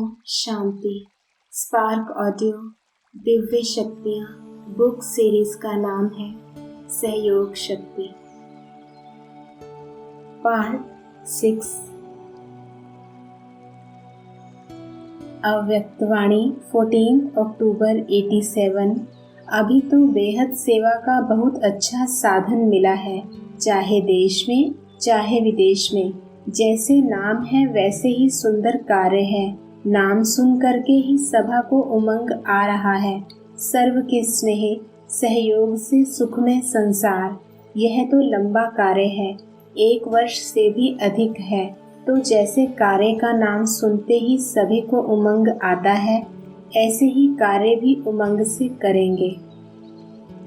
Om Shanti. Spark audio Divya शक्तियाँ book series का नाम है सहयोग शक्ति। पार्ट 6 अव्यक्तवाणी 14 अक्टूबर 87। अभी तो बेहद सेवा का बहुत अच्छा साधन मिला है, चाहे देश में चाहे विदेश में। जैसे नाम है वैसे ही सुंदर कार्य है। नाम सुन करके ही सभा को उमंग आ रहा है। सर्व के स्नेह सहयोग से सुखमय संसार, यह तो लंबा कार्य है, 1 वर्ष से भी अधिक है। तो जैसे कार्य का नाम सुनते ही सभी को उमंग आता है, ऐसे ही कार्य भी उमंग से करेंगे।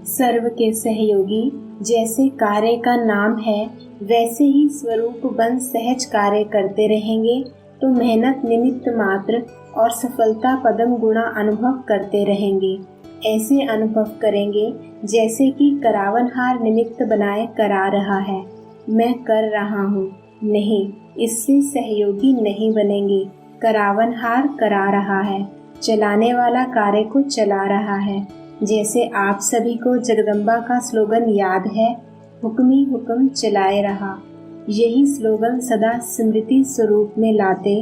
सर्व के सहयोगी जैसे कार्य का नाम है वैसे ही स्वरूप बन सहज कार्य करते रहेंगे, तो मेहनत निमित्त मात्र और सफलता पदम गुणा अनुभव करते रहेंगे। ऐसे अनुभव करेंगे जैसे कि करावनहार निमित्त बनाए करा रहा है। मैं कर रहा हूँ, नहीं, इससे सहयोगी नहीं बनेंगे। करावनहार करा रहा है, चलाने वाला कार्य को चला रहा है। जैसे आप सभी को जगदम्बा का स्लोगन याद है, हुक्मी हुक्म चलाए रहा। यही स्लोगन सदा स्मृति स्वरूप में लाते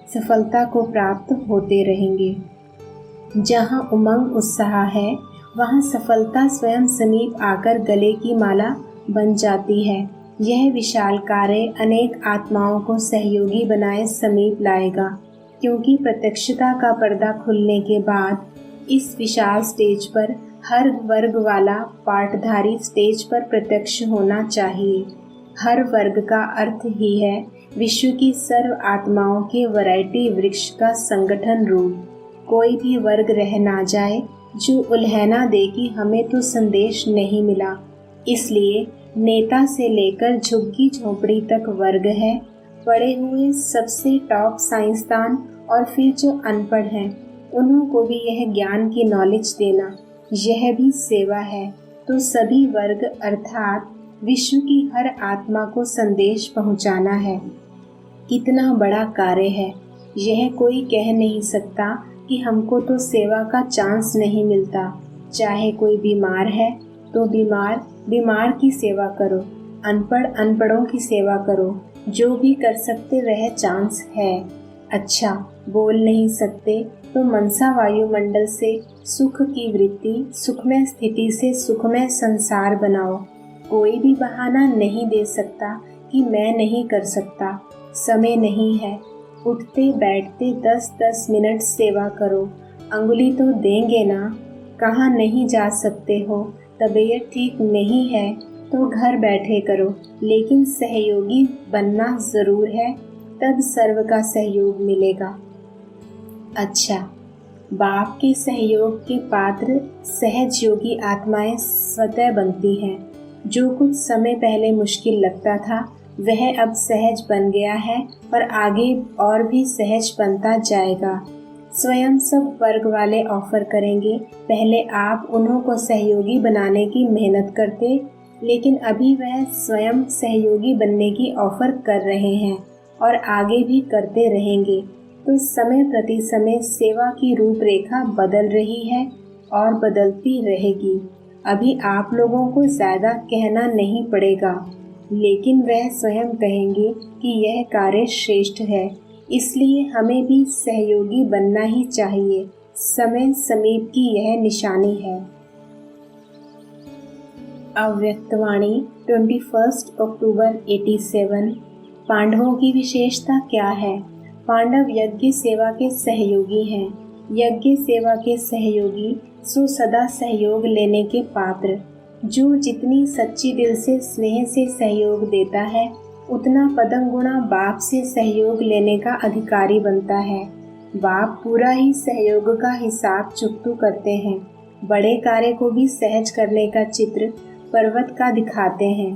सफलता को प्राप्त होते रहेंगे। जहाँ उमंग उत्साह है वहाँ सफलता स्वयं समीप आकर गले की माला बन जाती है। यह विशाल कार्य अनेक आत्माओं को सहयोगी बनाए समीप लाएगा, क्योंकि प्रत्यक्षता का पर्दा खुलने के बाद इस विशाल स्टेज पर हर वर्ग वाला पाठधारी स्टेज पर प्रत्यक्ष होना चाहिए। हर वर्ग का अर्थ ही है विश्व की सर्व आत्माओं के वैरायटी वृक्ष का संगठन रूप। कोई भी वर्ग रह ना जाए जो उल्हैना दे कि हमें तो संदेश नहीं मिला। इसलिए नेता से लेकर झुग्गी झोंपड़ी तक वर्ग है। पढ़े हुए सबसे टॉप साइंसदान और फिर जो अनपढ़ हैं उन्हों को भी यह ज्ञान की नॉलेज देना, यह भी सेवा है। तो सभी वर्ग अर्थात विश्व की हर आत्मा को संदेश पहुंचाना है। कितना बड़ा कार्य है, यह कोई कह नहीं सकता कि हमको तो सेवा का चांस नहीं मिलता। चाहे कोई बीमार है तो बीमार की सेवा करो, अनपढ़ अनपढ़ों की सेवा करो। जो भी कर सकते वह चांस है। अच्छा, बोल नहीं सकते तो मनसा वायुमंडल से सुख की वृत्ति, सुखमय स्थिति से सुखमय संसार बनाओ। कोई भी बहाना नहीं दे सकता कि मैं नहीं कर सकता, समय नहीं है। उठते बैठते 10-10 मिनट सेवा करो। अंगुली तो देंगे ना। कहाँ नहीं जा सकते हो, तबीयत ठीक नहीं है तो घर बैठे करो, लेकिन सहयोगी बनना ज़रूर है, तब सर्व का सहयोग मिलेगा। अच्छा, बाप के सहयोग के पात्र सहज योगी आत्माएं स्वतः बनती हैं। जो कुछ समय पहले मुश्किल लगता था वह अब सहज बन गया है और आगे और भी सहज बनता जाएगा। स्वयं सब वर्ग वाले ऑफर करेंगे। पहले आप उन्हों को सहयोगी बनाने की मेहनत करते, लेकिन अभी वह स्वयं सहयोगी बनने की ऑफर कर रहे हैं और आगे भी करते रहेंगे। तो समय प्रति समय सेवा की रूपरेखा बदल रही है और बदलती रहेगी। अभी आप लोगों को ज़्यादा कहना नहीं पड़ेगा, लेकिन वह स्वयं कहेंगे कि यह कार्य श्रेष्ठ है, इसलिए हमें भी सहयोगी बनना ही चाहिए। समय समीप की यह निशानी है। अव्यक्तवाणी 21 अक्टूबर 87। पांडवों की विशेषता क्या है? पांडव यज्ञ सेवा के सहयोगी हैं। यज्ञ सेवा के सहयोगी सो सदा सहयोग लेने के पात्र। जो जितनी सच्ची दिल से स्नेह से सहयोग देता है, उतना पदम गुणा बाप से सहयोग लेने का अधिकारी बनता है। बाप पूरा ही सहयोग का हिसाब चुकतू करते हैं। बड़े कार्य को भी सहज करने का चित्र पर्वत का दिखाते हैं।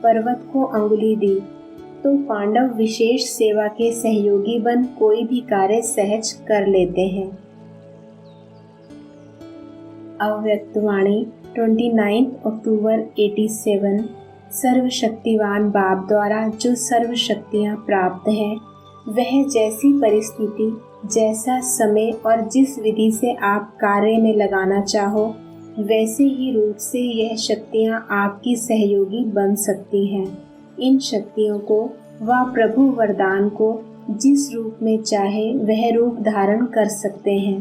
पर्वत को अंगुली दी तो पांडव विशेष सेवा के सहयोगी बन कोई भी कार्य सहज कर लेते हैं। अव्यक्तवाणी 29 अक्टूबर 87। सर्वशक्तिवान बाप द्वारा जो सर्व शक्तियाँ प्राप्त हैं, वह जैसी परिस्थिति जैसा समय और जिस विधि से आप कार्य में लगाना चाहो, वैसे ही रूप से यह शक्तियाँ आपकी सहयोगी बन सकती हैं। इन शक्तियों को व प्रभु वरदान को जिस रूप में चाहे वह रूप धारण कर सकते हैं।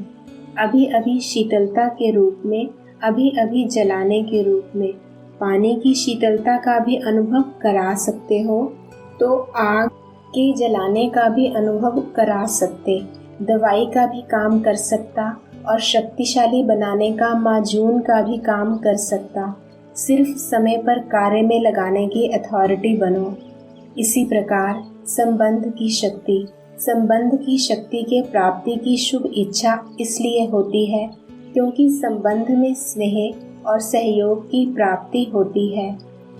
अभी अभी शीतलता के रूप में, अभी अभी जलाने के रूप में। पानी की शीतलता का भी अनुभव करा सकते हो तो आग के जलाने का भी अनुभव करा सकते। दवाई का भी काम कर सकता और शक्तिशाली बनाने का माजून का भी काम कर सकता। सिर्फ समय पर कार्य में लगाने की अथॉरिटी बनो। इसी प्रकार संबंध की शक्ति के प्राप्ति की शुभ इच्छा इसलिए होती है क्योंकि संबंध में स्नेह और सहयोग की प्राप्ति होती है।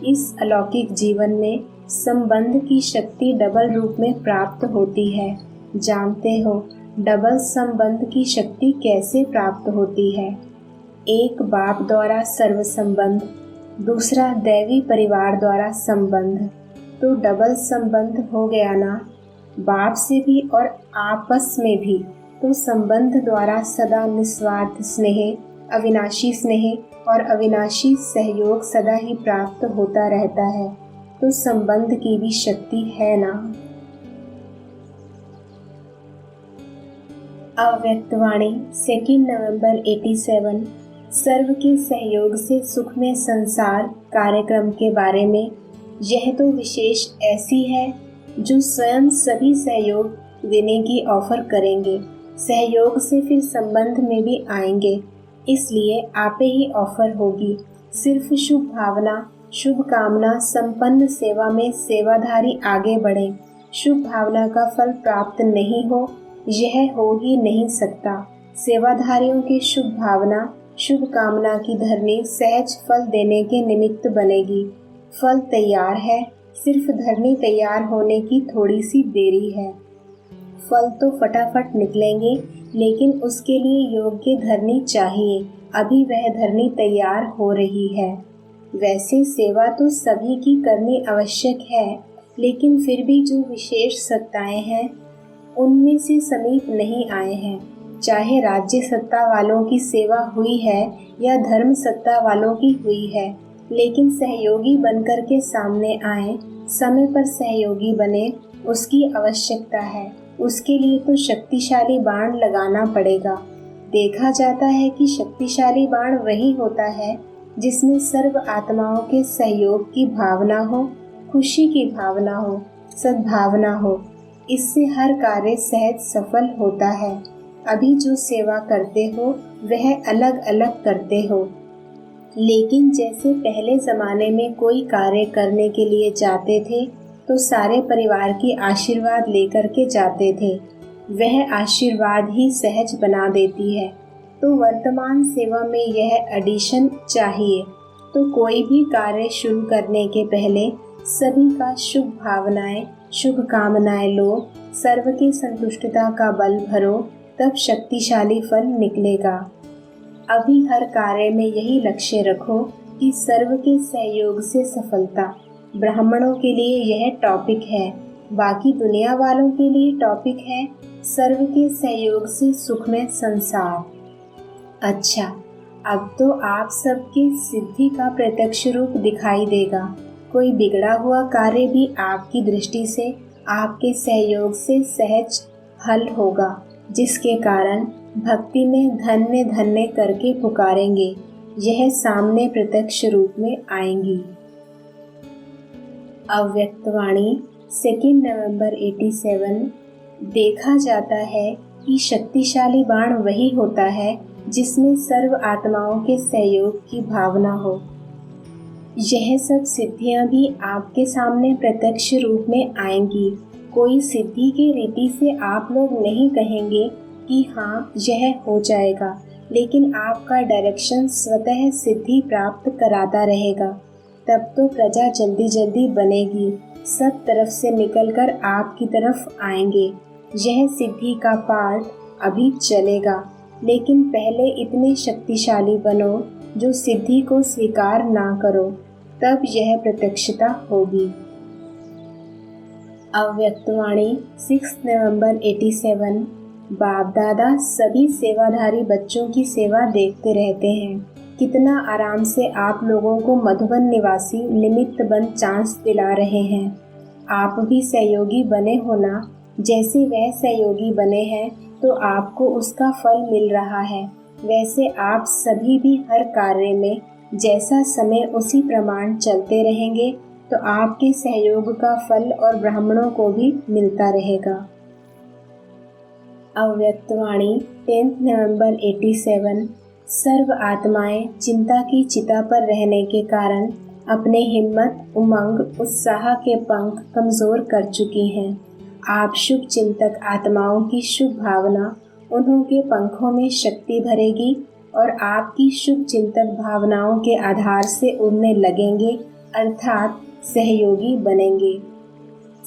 इस अलौकिक जीवन में संबंध की शक्ति डबल रूप में प्राप्त होती है। जानते हो डबल संबंध की शक्ति कैसे प्राप्त होती है? एक बाप द्वारा सर्व संबंध, दूसरा दैवी परिवार द्वारा संबंध, तो डबल संबंध हो गया ना, बाप से भी और आपस में भी। तो संबंध द्वारा सदा निस्वार्थ स्नेह, अविनाशी स्नेह और अविनाशी सहयोग सदा ही प्राप्त होता रहता है। तो संबंध की भी शक्ति है ना। अव्यक्तवाणी 2 नवंबर 87 सर्व के सहयोग से सुखमय संसार कार्यक्रम के बारे में। यह तो विशेष ऐसी है जो स्वयं सभी सहयोग देने की ऑफर करेंगे। सहयोग से फिर संबंध में भी आएंगे, इसलिए आपे ही ऑफर होगी। सिर्फ शुभ भावना, शुभ कामना संपन्न सेवा में सेवाधारी आगे बढ़े। शुभ भावना का फल प्राप्त नहीं हो, यह हो ही नहीं सकता। सेवाधारियों की शुभ भावना, शुभ कामना की धरनी सहज फल देने के निमित्त बनेगी। फल तैयार है, सिर्फ धरनी तैयार होने की थोड़ी सी देरी है। फल तो फटाफट निकलेंगे, लेकिन उसके लिए योग्य धरनी चाहिए। अभी वह धरनी तैयार हो रही है। वैसे सेवा तो सभी की करनी आवश्यक है, लेकिन फिर भी जो विशेष सत्ताएं हैं उनमें से समीप नहीं आए हैं। चाहे राज्य सत्ता वालों की सेवा हुई है या धर्म सत्ता वालों की हुई है, लेकिन सहयोगी बनकर के सामने आए, समय पर सहयोगी बने, उसकी आवश्यकता है। उसके लिए तो शक्तिशाली बाण लगाना पड़ेगा। देखा जाता है कि शक्तिशाली बाण वही होता है जिसमें सर्व आत्माओं के सहयोग की भावना हो, खुशी की भावना हो, सद्भावना हो। इससे हर कार्य सहज सफल होता है। अभी जो सेवा करते हो वह अलग अलग करते हो, लेकिन जैसे पहले ज़माने में कोई कार्य करने के लिए जाते थे तो सारे परिवार की आशीर्वाद लेकर के जाते थे। वह आशीर्वाद ही सहज बना देती है। तो वर्तमान सेवा में यह एडिशन चाहिए। तो कोई भी कार्य शुरू करने के पहले सभी का शुभ भावनाएं, शुभ कामनाएं लो, सर्व की संतुष्टता का बल भरो, तब शक्तिशाली फल निकलेगा। अभी हर कार्य में यही लक्ष्य रखो कि सर्व के सहयोग से सफलता। ब्राह्मणों के लिए यह टॉपिक है, बाकी दुनिया वालों के लिए टॉपिक है सर्व के सहयोग से सुखमय संसार। अच्छा, अब तो आप सबकी सिद्धि का प्रत्यक्ष रूप दिखाई देगा। कोई बिगड़ा हुआ कार्य भी आपकी दृष्टि से, आपके सहयोग से सहज हल होगा, जिसके कारण भक्ति में धन्य धन्य करके पुकारेंगे। यह सामने प्रत्यक्ष रूप में आएंगी। अव्यक्तवाणी 2 नवंबर 87 देखा जाता है कि शक्तिशाली बाण वही होता है जिसमें सर्व आत्माओं के सहयोग की भावना हो। यह सब सिद्धियां भी आपके सामने प्रत्यक्ष रूप में आएंगी। कोई सिद्धि की रीति से आप लोग नहीं कहेंगे कि हाँ यह हो जाएगा, लेकिन आपका डायरेक्शन स्वतः सिद्धि प्राप्त कराता रहेगा। तब तो प्रजा जल्दी जल्दी बनेगी, सब तरफ से निकलकर आपकी तरफ आएंगे। यह सिद्धि का पाठ अभी चलेगा, लेकिन पहले इतने शक्तिशाली बनो जो सिद्धि को स्वीकार ना करो, तब यह प्रत्यक्षता होगी। अव्यक्तवाणी 6 नवंबर 87 बाप दादा सभी सेवाधारी बच्चों की सेवा देखते रहते हैं। कितना आराम से आप लोगों को मधुबन निवासी निमित्त बन चांस दिला रहे हैं। आप भी सहयोगी बने हो ना। जैसे वह सहयोगी बने हैं तो आपको उसका फल मिल रहा है, वैसे आप सभी भी हर कार्य में जैसा समय उसी प्रमाण चलते रहेंगे तो आपके सहयोग का फल और ब्राह्मणों को भी मिलता रहेगा। अव्यक्तवाणी 10 नवंबर 87। सर्व आत्माएं चिंता की चिता पर रहने के कारण अपने हिम्मत, उमंग, उत्साह के पंख कमजोर कर चुकी हैं। आप शुभ चिंतक आत्माओं की शुभ भावना उन्हों के पंखों में शक्ति भरेगी और आपकी शुभ चिंतक भावनाओं के आधार से उड़ने लगेंगे, अर्थात सहयोगी बनेंगे।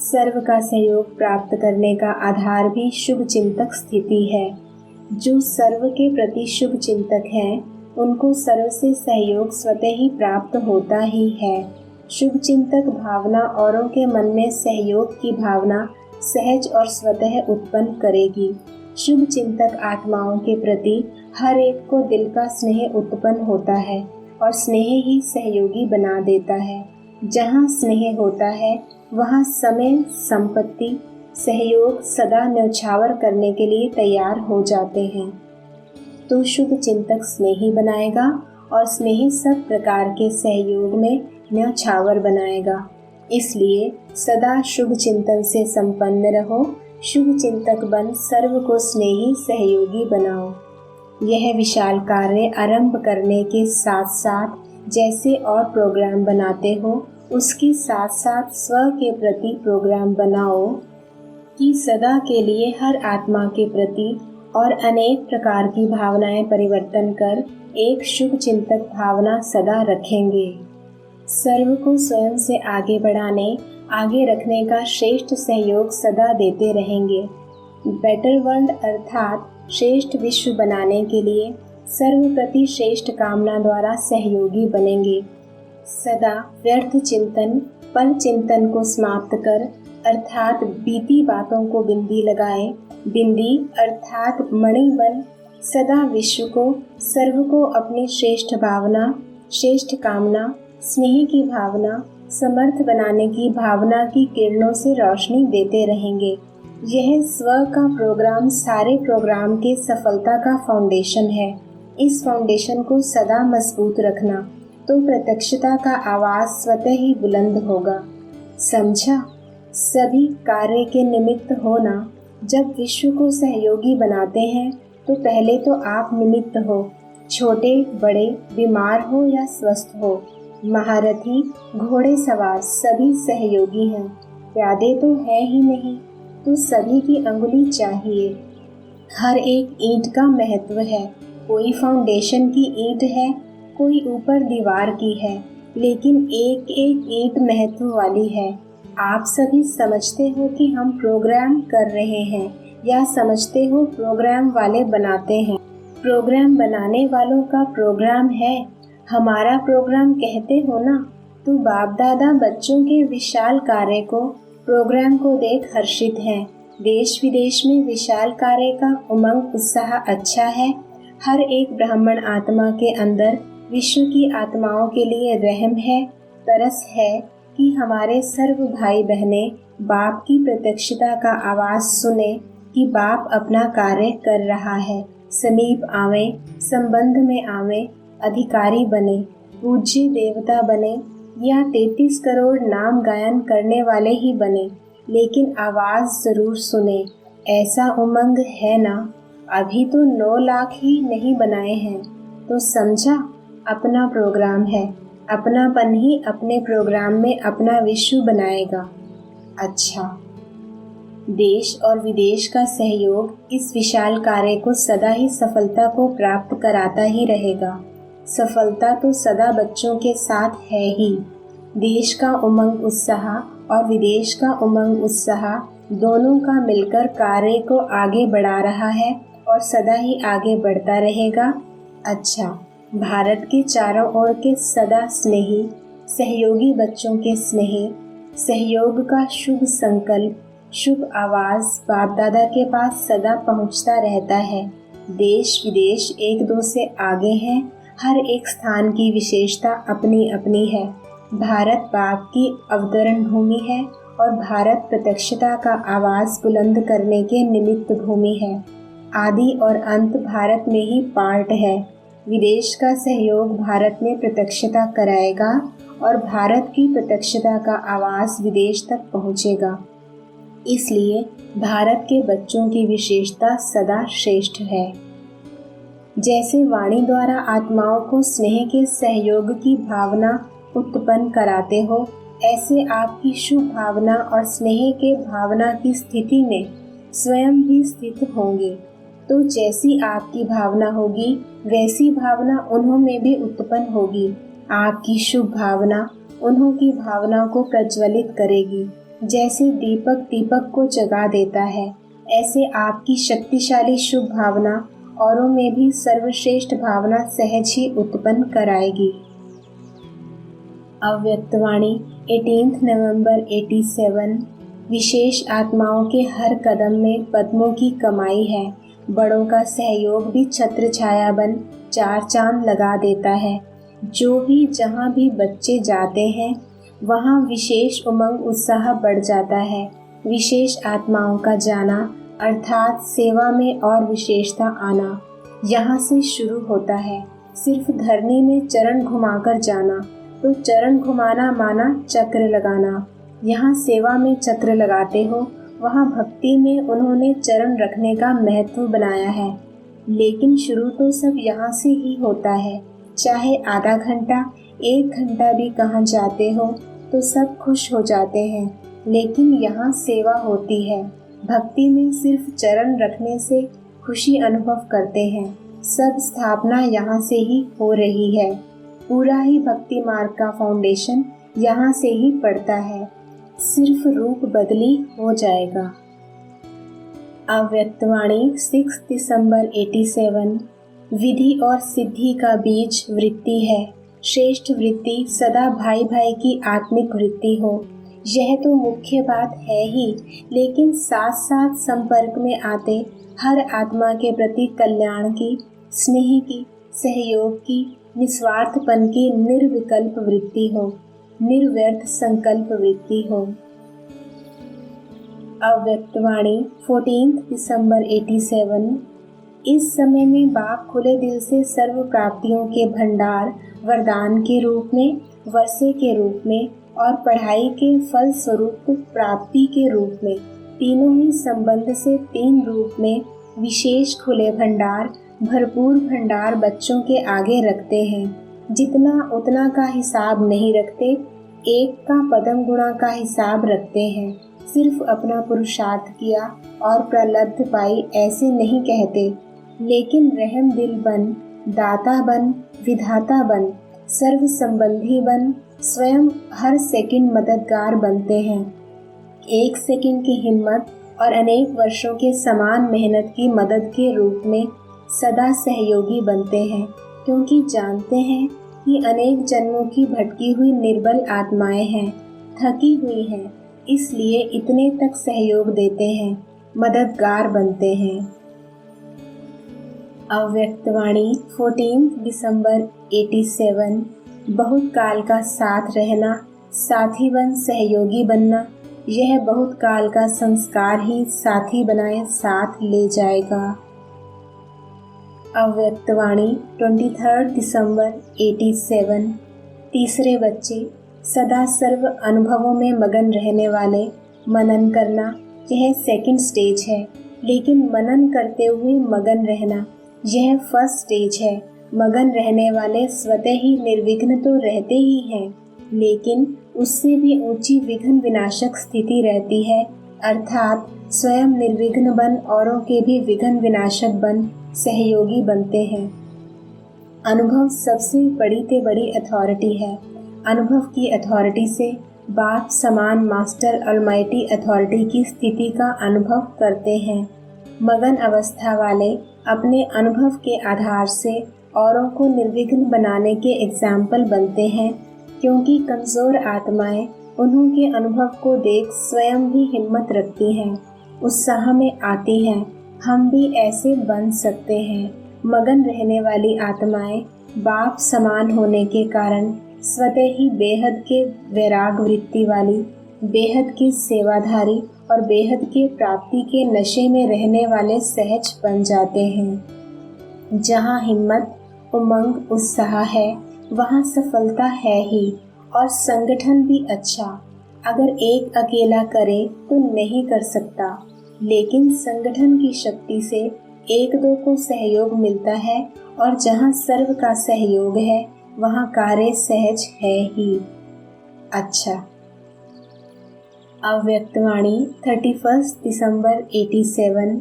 सर्व का सहयोग प्राप्त करने का आधार भी शुभ चिंतक स्थिति है। जो सर्व के प्रति शुभ चिंतक हैं, उनको सर्व से सहयोग स्वतः ही प्राप्त होता ही है। शुभ चिंतक भावना औरों के मन में सहयोग की भावना सहज और स्वतः उत्पन्न करेगी। शुभ चिंतक आत्माओं के प्रति हर एक को दिल का स्नेह उत्पन्न होता है और स्नेह ही सहयोगी बना देता है। जहाँ स्नेह होता है वहाँ समय, संपत्ति, सहयोग सदा न्यौछावर करने के लिए तैयार हो जाते हैं। तो शुभ चिंतक स्नेही बनाएगा और स्नेही सब प्रकार के सहयोग में न्यौछावर बनाएगा। इसलिए सदा शुभ चिंतन से संपन्न रहो। शुभ चिंतक बन सर्व को स्नेही सहयोगी बनाओ। यह विशाल कार्य आरंभ करने के साथ साथ जैसे और प्रोग्राम बनाते हो, उसके साथ साथ स्व के प्रति प्रोग्राम बनाओ कि सदा के लिए हर आत्मा के प्रति और अनेक प्रकार की भावनाएं परिवर्तन कर एक शुभ चिंतक भावना सदा रखेंगे। सर्व को स्वयं से आगे बढ़ाने, आगे रखने का श्रेष्ठ सहयोग सदा देते रहेंगे। बेटर वर्ल्ड अर्थात श्रेष्ठ विश्व बनाने के लिए सर्व प्रति श्रेष्ठ कामना द्वारा सहयोगी बनेंगे। सदा व्यर्थ चिंतन, पल चिंतन को समाप्त कर अर्थात बीती बातों को बिंदी लगाए। बिंदी अर्थात मणि बन सदा विश्व को, सर्व को अपनी श्रेष्ठ भावना, श्रेष्ठ कामना, स्नेह की भावना, समर्थ बनाने की भावना की किरणों से रोशनी देते रहेंगे। यह स्व का प्रोग्राम सारे प्रोग्राम के सफलता का फाउंडेशन है। इस फाउंडेशन को सदा मजबूत रखना तो प्रत्यक्षता का आवाज स्वतः ही बुलंद होगा। समझा? सभी कार्य के निमित्त होना। जब विश्व को सहयोगी बनाते हैं तो पहले तो आप निमित्त हो, छोटे बड़े, बीमार हो या स्वस्थ हो, महारथी, घोड़े सवार सभी सहयोगी हैं। प्यादे तो है ही नहीं तो सभी की अंगुली चाहिए। हर एक ईंट का महत्व है। कोई फाउंडेशन की ईंट है, कोई ऊपर दीवार की है, लेकिन एक एक ईंट महत्व वाली है। आप सभी समझते हो कि हम प्रोग्राम कर रहे हैं या समझते हो प्रोग्राम वाले बनाते हैं। प्रोग्राम बनाने वालों का प्रोग्राम है, हमारा प्रोग्राम कहते हो ना। तो बाप दादा बच्चों के विशाल कार्य को, प्रोग्राम को देख हर्षित हैं। देश विदेश में विशाल कार्य का उमंग उत्साह अच्छा है। हर एक ब्राह्मण आत्मा के अंदर विश्व की आत्माओं के लिए रहम है, तरस है कि हमारे सर्व भाई बहनें बाप की प्रत्यक्षता का आवाज सुने कि बाप अपना कार्य कर रहा है। समीप आवे, संबंध में आवे, अधिकारी बने, पूज्य देवता बने या 33 करोड़ नाम गायन करने वाले ही बने, लेकिन आवाज जरूर सुने। ऐसा उमंग है ना? अभी तो 9 लाख ही नहीं बनाए हैं। तो समझा, अपना प्रोग्राम है। अपनापन ही अपने प्रोग्राम में अपना विश्व बनाएगा। अच्छा, देश और विदेश का सहयोग इस विशाल कार्य को सदा ही सफलता को प्राप्त कराता ही रहेगा। सफलता तो सदा बच्चों के साथ है ही। देश का उमंग उत्साह और विदेश का उमंग उत्साह दोनों का मिलकर कार्य को आगे बढ़ा रहा है और सदा ही आगे बढ़ता रहेगा। अच्छा, भारत के चारों ओर के सदा स्नेही सहयोगी बच्चों के स्नेह, सहयोग का शुभ संकल्प शुभ आवाज बाप दादा के पास सदा पहुंचता रहता है। देश विदेश एक दो से आगे हैं, हर एक स्थान की विशेषता अपनी अपनी है। भारत बाप की अवतरण भूमि है और भारत प्रत्यक्षता का आवाज बुलंद करने के निमित्त भूमि है। आदि और अंत भारत में ही पार्ट है। विदेश का सहयोग भारत में प्रत्यक्षता कराएगा और भारत की प्रत्यक्षता का आवाज विदेश तक पहुंचेगा। इसलिए भारत के बच्चों की विशेषता सदा श्रेष्ठ है। जैसे वाणी द्वारा आत्माओं को स्नेह के सहयोग की भावना उत्पन्न कराते हो, ऐसे आपकी शुभ भावना और स्नेह के भावना की स्थिति में स्वयं भी स्थित होंगे। तो जैसी आपकी भावना होगी वैसी भावना उन्हों में भी उत्पन्न होगी। आपकी शुभ भावना उन्हों की भावना को प्रज्वलित करेगी। जैसे दीपक दीपक को जगा देता है, ऐसे आपकी शक्तिशाली शुभ भावना औरों में भी सर्वश्रेष्ठ भावना सहज ही उत्पन्न कराएगी। अव्यक्तवाणी 18 नवंबर 87। विशेष आत्माओं के हर कदम में पद्मों की कमाई है। बड़ों का सहयोग भी छत्र छाया बन चार चांद लगा देता है। जो भी जहाँ भी बच्चे जाते हैं वहाँ विशेष उमंग उत्साह बढ़ जाता है। विशेष आत्माओं का जाना अर्थात सेवा में और विशेषता आना यहाँ से शुरू होता है। सिर्फ धरनी में चरण घुमाकर जाना, तो चरण घुमाना माना चक्र लगाना। यहाँ सेवा में चक्र लगाते हो, वहाँ भक्ति में उन्होंने चरण रखने का महत्व बनाया है। लेकिन शुरू तो सब यहाँ से ही होता है। चाहे आधा घंटा 1 घंटा भी कहाँ जाते हो तो सब खुश हो जाते हैं, लेकिन यहाँ सेवा होती है। भक्ति में सिर्फ चरण रखने से खुशी अनुभव करते हैं। सब स्थापना यहाँ से ही हो रही है। पूरा ही भक्ति मार्ग का फाउंडेशन यहाँ से ही पड़ता है। सिर्फ रूप बदली हो जाएगा। अव्यक्तवाणी 6 दिसंबर 87। विधि और सिद्धि का बीज वृत्ति है। श्रेष्ठ वृत्ति सदा भाई भाई की आत्मिक वृत्ति हो, यह तो मुख्य बात है ही, लेकिन साथ साथ संपर्क में आते हर आत्मा के प्रति कल्याण की, स्नेह की, सहयोग की, निस्वार्थपन की निर्विकल्प वृत्ति हो, निर्व्यर्थ संकल्प वृत्ति हो। अव्यक्तवाणी 14 दिसंबर 87। इस समय में बाप खुले दिल से सर्व प्राप्तियों के भंडार वरदान के रूप में, वर्षे के रूप में और पढ़ाई के फल स्वरूप प्राप्ति के रूप में, तीनों ही संबंध से 3 रूप में विशेष खुले भंडार, भरपूर भंडार बच्चों के आगे रखते हैं। जितना उतना का हिसाब नहीं रखते, एक का पदम गुणा का हिसाब रखते हैं। सिर्फ अपना पुरुषार्थ किया और प्रलब्ध पाई ऐसे नहीं कहते, लेकिन रहम दिल बन, दाता बन, विधाता बन, सर्व संबंधी बन, स्वयं हर सेकंड मददगार बनते हैं। 1 सेकंड की हिम्मत और अनेक वर्षों के समान मेहनत की मदद के रूप में सदा सहयोगी बनते हैं, क्योंकि जानते हैं कि अनेक जन्मों की भटकी हुई निर्बल आत्माएं हैं, थकी हुई हैं, इसलिए इतने तक सहयोग देते हैं, मददगार बनते हैं। अव्यक्तवाणी 14 दिसंबर 87। बहुत काल का साथ रहना, साथी बन सहयोगी बनना, यह बहुत काल का संस्कार ही साथी बनाए साथ ले जाएगा। अव्यक्तवाणी 23 दिसंबर 87। तीसरे बच्चे सदा सर्व अनुभवों में मगन रहने वाले, मनन करना यह सेकंड स्टेज है, लेकिन मनन करते हुए मगन रहना यह फर्स्ट स्टेज है। मगन रहने वाले स्वतः ही निर्विघ्न तो रहते ही हैं, लेकिन उससे भी ऊंची विघ्न विनाशक स्थिति रहती है, अर्थात स्वयं निर्विघ्न बन औरों के भी विघ्न विनाशक बन सहयोगी बनते हैं। अनुभव सबसे बड़ी से बड़ी अथॉरिटी है। अनुभव की अथॉरिटी से बाप समान मास्टर अलमाइटी अथॉरिटी की स्थिति का अनुभव करते हैं। मगन अवस्था वाले अपने अनुभव के आधार से औरों को निर्विघ्न बनाने के एग्जाम्पल बनते हैं, क्योंकि कमज़ोर आत्माएं उन्होंने अनुभव को देख स्वयं भी हिम्मत रखती हैं, उत्साह में आती हैं। हम भी ऐसे बन सकते हैं। मगन रहने वाली आत्माएं बाप समान होने के कारण स्वतः ही बेहद के वैराग वृत्ति वाली, बेहद की सेवाधारी और बेहद के प्राप्ति के नशे में रहने वाले सहज बन जाते हैं। जहाँ हिम्मत, उमंग, उत्साह है वहाँ सफलता है ही, और संगठन भी अच्छा। अगर एक अकेला करे तो नहीं कर सकता, लेकिन संगठन की शक्ति से एक दो को सहयोग मिलता है, और जहाँ सर्व का सहयोग है वहाँ कार्य सहज है ही। अच्छा। अव्यक्तवाणी 31 दिसंबर 87।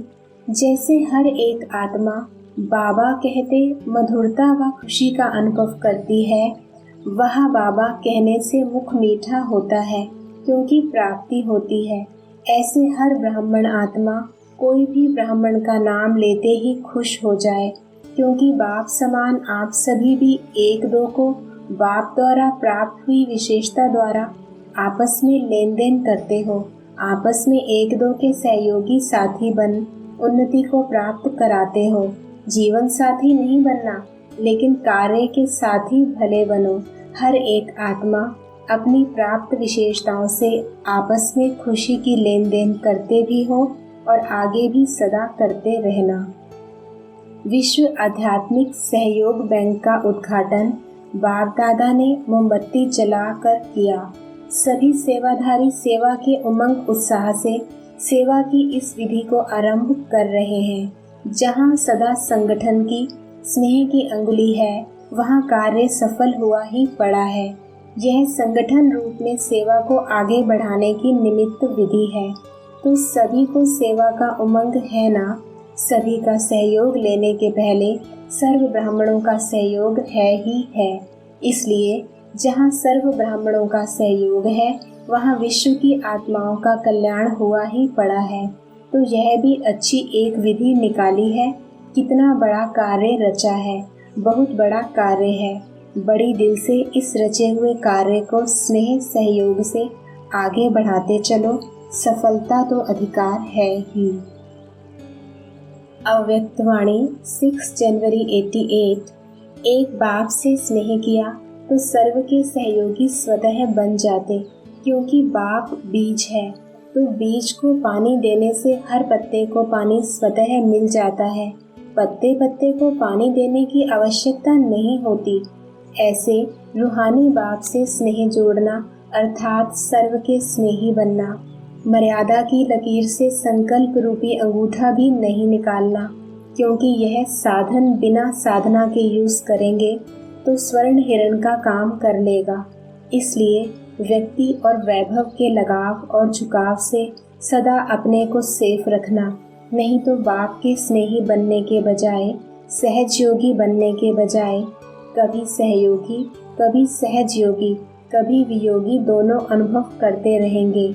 जैसे हर एक आत्मा बाबा कहते मधुरता व खुशी का अनुभव करती है, वह बाबा कहने से मुख मीठा होता है क्योंकि प्राप्ति होती है। ऐसे हर ब्राह्मण आत्मा कोई भी ब्राह्मण का नाम लेते ही खुश हो जाए, क्योंकि बाप समान आप सभी भी एक दो को बाप द्वारा प्राप्त हुई विशेषता द्वारा आपस में लेन देन करते हो। आपस में एक दो के सहयोगी साथी बन उन्नति को प्राप्त कराते हो। जीवन साथी नहीं बनना, लेकिन कार्य के साथी भले बनो। हर एक आत्मा अपनी प्राप्त विशेषताओं से आपस में खुशी की लेन देन करते भी हो और आगे भी सदा करते रहना। विश्व आध्यात्मिक सहयोग बैंक का उद्घाटन बाप दादा ने मोमबत्ती जलाकर किया। सभी सेवाधारी सेवा के उमंग उत्साह से सेवा की इस विधि को आरंभ कर रहे हैं। जहाँ सदा संगठन की स्नेह की अंगुली है, वहाँ कार्य सफल हुआ ही पड़ा है। यह संगठन रूप में सेवा को आगे बढ़ाने की निमित्त विधि है। तो सभी को सेवा का उमंग है ना। सभी का सहयोग लेने के पहले सर्व ब्राह्मणों का सहयोग है ही है। इसलिए जहाँ सर्व ब्राह्मणों का सहयोग है, वहाँ विश्व की आत्माओं का कल्याण हुआ ही पड़ा है। तो यह भी अच्छी एक विधि निकाली है। कितना बड़ा कार्य रचा है, बहुत बड़ा कार्य है। बड़ी दिल से इस रचे हुए कार्य को स्नेह सहयोग से आगे बढ़ाते चलो। सफलता तो अधिकार है ही। अव्यक्तवाणी 6 जनवरी 88। एक बाप से स्नेह किया तो सर्व के सहयोगी स्वतः बन जाते, क्योंकि बाप बीज है। तो बीज को पानी देने से हर पत्ते को पानी स्वतः मिल जाता है। पत्ते पत्ते को पानी देने की आवश्यकता नहीं होती। ऐसे रूहानी बाप से स्नेह जोड़ना अर्थात सर्व के स्नेही बनना। मर्यादा की लकीर से संकल्प रूपी अंगूठा भी नहीं निकालना, क्योंकि यह साधन बिना साधना के यूज करेंगे तो स्वर्ण हिरण का काम कर लेगा। इसलिए व्यक्ति और वैभव के लगाव और झुकाव से सदा अपने को सेफ रखना, नहीं तो बाप के स्नेही बनने के बजाय, सहज योगी बनने के बजाय कभी सहयोगी, कभी सहज योगी, कभी वियोगी दोनों अनुभव करते रहेंगे।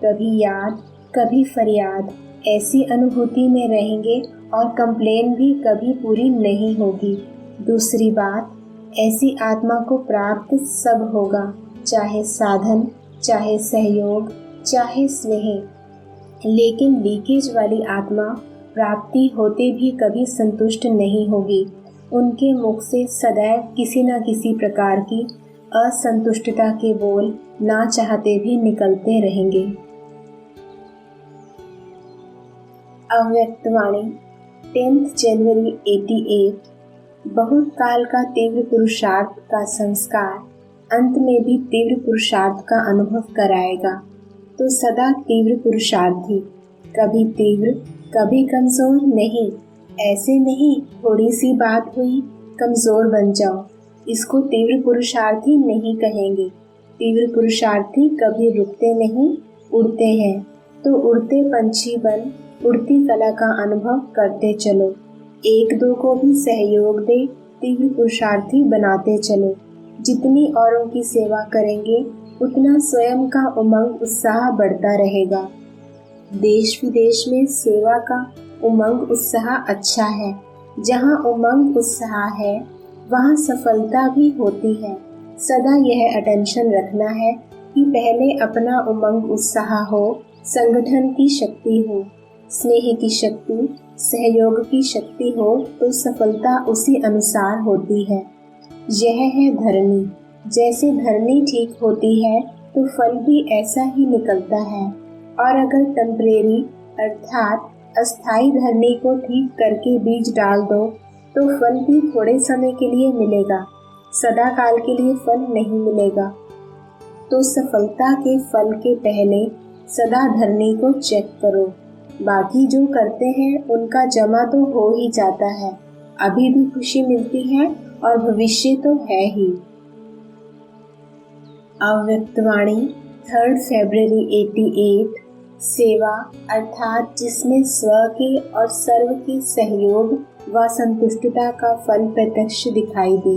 कभी याद, कभी फरियाद, ऐसी अनुभूति में रहेंगे और कंप्लेन भी कभी पूरी नहीं होगी। दूसरी बात, ऐसी आत्मा को प्राप्त सब होगा, चाहे साधन, चाहे सहयोग, चाहे स्नेह। लेकिन लीकेज वाली आत्मा प्राप्ति होते भी कभी संतुष्ट नहीं होगी। उनके मुख से सदैव किसी न किसी प्रकार की असंतुष्टता के बोल ना चाहते भी निकलते रहेंगे। अव्यक्तवाणी 10 जनवरी 88। बहुत काल का तीव्र पुरुषार्थ का संस्कार अंत में भी तीव्र पुरुषार्थ का अनुभव कराएगा। तो सदा तीव्र पुरुषार्थी, कभी तीव्र कभी कमजोर नहीं। ऐसे नहीं थोड़ी सी बात हुई कमजोर बन जाओ, इसको तीव्र पुरुषार्थी नहीं कहेंगे। तीव्र पुरुषार्थी कभी रुकते नहीं, उड़ते हैं। तो उड़ते पंछी बन उड़ती कला का अनुभव करते चलो। एक दो को भी सहयोग दे, तीव्र पुरुषार्थी बनाते चलो। जितनी औरों की सेवा करेंगे उतना स्वयं का उमंग उत्साह बढ़ता रहेगा। देश विदेश में सेवा का उमंग उत्साह अच्छा है। जहाँ उमंग उत्साह है वहाँ सफलता भी होती है। सदा यह अटेंशन रखना है कि पहले अपना उमंग उत्साह हो, संगठन की शक्ति हो, स्नेह की शक्ति, सहयोग की शक्ति हो तो सफलता उसी अनुसार होती है। यह है धरनी। जैसे धरनी ठीक होती है तो फल भी ऐसा ही निकलता है। और अगर टेम्परेरी अर्थात अस्थाई धरनी को ठीक करके बीज डाल दो तो फल भी थोड़े समय के लिए मिलेगा, सदा काल के लिए फल नहीं मिलेगा। तो सफलता के फल के पहले सदा धरनी को चेक करो। बाकी जो करते हैं उनका जमा तो हो ही जाता है, अभी भी खुशी मिलती है और भविष्य तो है ही। अव्यक्तवाणी 3 फरवरी 88। सेवा अर्थात जिसमें स्व के और सर्व के सहयोग व संतुष्टता का फल प्रत्यक्ष दिखाई दे।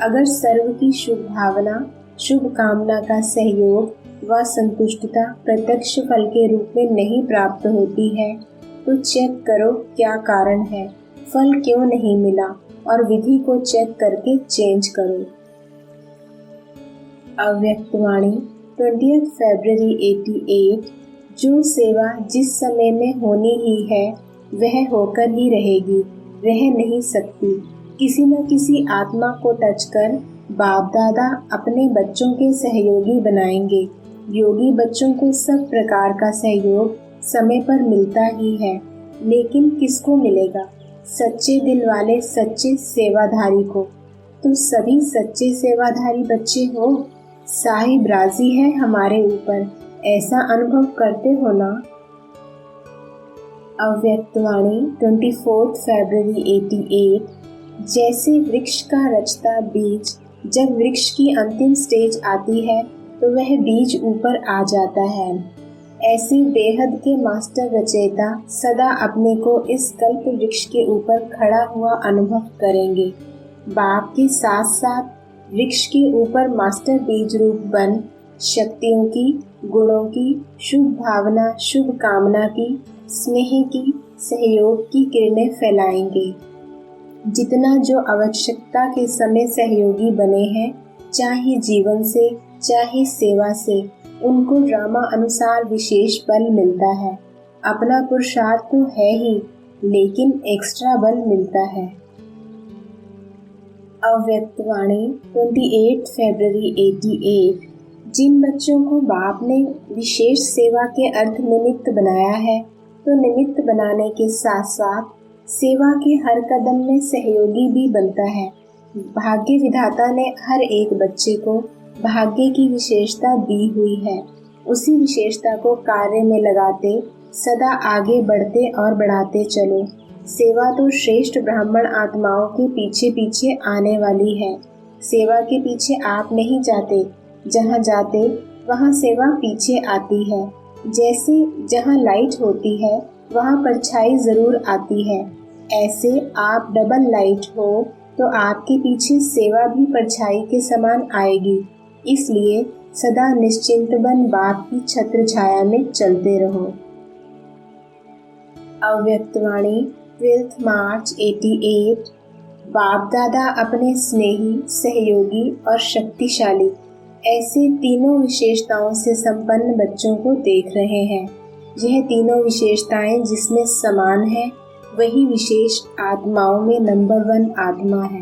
अगर सर्व की शुभ भावना, शुभ कामना का सहयोग व संतुष्टता प्रत्यक्ष फल के रूप में नहीं प्राप्त होती है तो चेक करो क्या कारण है, फल क्यों नहीं मिला और विधि को चेक करके चेंज करो। अव्यक्तवाणी 20 फरवरी 88। जो सेवा जिस समय में होनी ही है वह होकर ही रहेगी, रह नहीं सकती। किसी न किसी आत्मा को टच कर बाप दादा अपने बच्चों के सहयोगी बनाएंगे। योगी बच्चों को सब प्रकार का सहयोग समय पर मिलता ही है, लेकिन किसको मिलेगा? सच्चे दिल वाले सच्चे सेवाधारी को। तो सभी सच्चे सेवाधारी बच्चे हो, साहिब राजी है हमारे ऊपर, ऐसा अनुभव करते हो ना? अव्यक्तवाणी 24 फरवरी 88। जैसे वृक्ष का रचता बीज जब वृक्ष की अंतिम स्टेज आती है तो वह बीज ऊपर आ जाता है, ऐसे बेहद के मास्टर रचयिता सदा अपने को इस कल्प वृक्ष के ऊपर खड़ा हुआ अनुभव करेंगे। बाप के साथ साथ वृक्ष के ऊपर मास्टर बीज रूप बन शक्तियों की, गुणों की, शुभ भावना, शुभ कामना की, स्नेह की, सहयोग की किरणें फैलाएंगे। जितना जो आवश्यकता के समय सहयोगी बने हैं, चाहे जीवन से चाहे सेवा से, उनको ड्रामा अनुसार विशेष बल मिलता है। अपना पुरुषार्थ तो है ही, लेकिन एक्स्ट्रा बल मिलता है। अव्यक्तवाणी 28 फरवरी 88। जिन बच्चों को बाप ने विशेष सेवा के अर्थ निमित्त बनाया है तो निमित्त बनाने के साथ साथ सेवा के हर कदम में सहयोगी भी बनता है। भाग्य विधाता ने हर एक बच्चे को भाग्य की विशेषता दी हुई है। उसी विशेषता को कार्य में लगाते सदा आगे बढ़ते और बढ़ाते चलो। सेवा तो श्रेष्ठ ब्राह्मण आत्माओं के पीछे पीछे आने वाली है। सेवा के पीछे आप नहीं जाते, जहाँ जाते वहाँ सेवा पीछे आती है। जैसे जहाँ लाइट होती है वहाँ परछाई जरूर आती है, ऐसे आप डबल लाइट हो तो आपके पीछे सेवा भी परछाई के समान आएगी। इसलिए सदा निश्चिंत बन बाप की छत्र छाया में चलते रहो। अव्यक्तवाणी 12 मार्च 88। बाप दादा अपने स्नेही, सहयोगी और शक्तिशाली ऐसे तीनों विशेषताओं से संपन्न बच्चों को देख रहे हैं। यह तीनों विशेषताएं जिसमें समान है वही विशेष आत्माओं में नंबर 1 आत्मा है।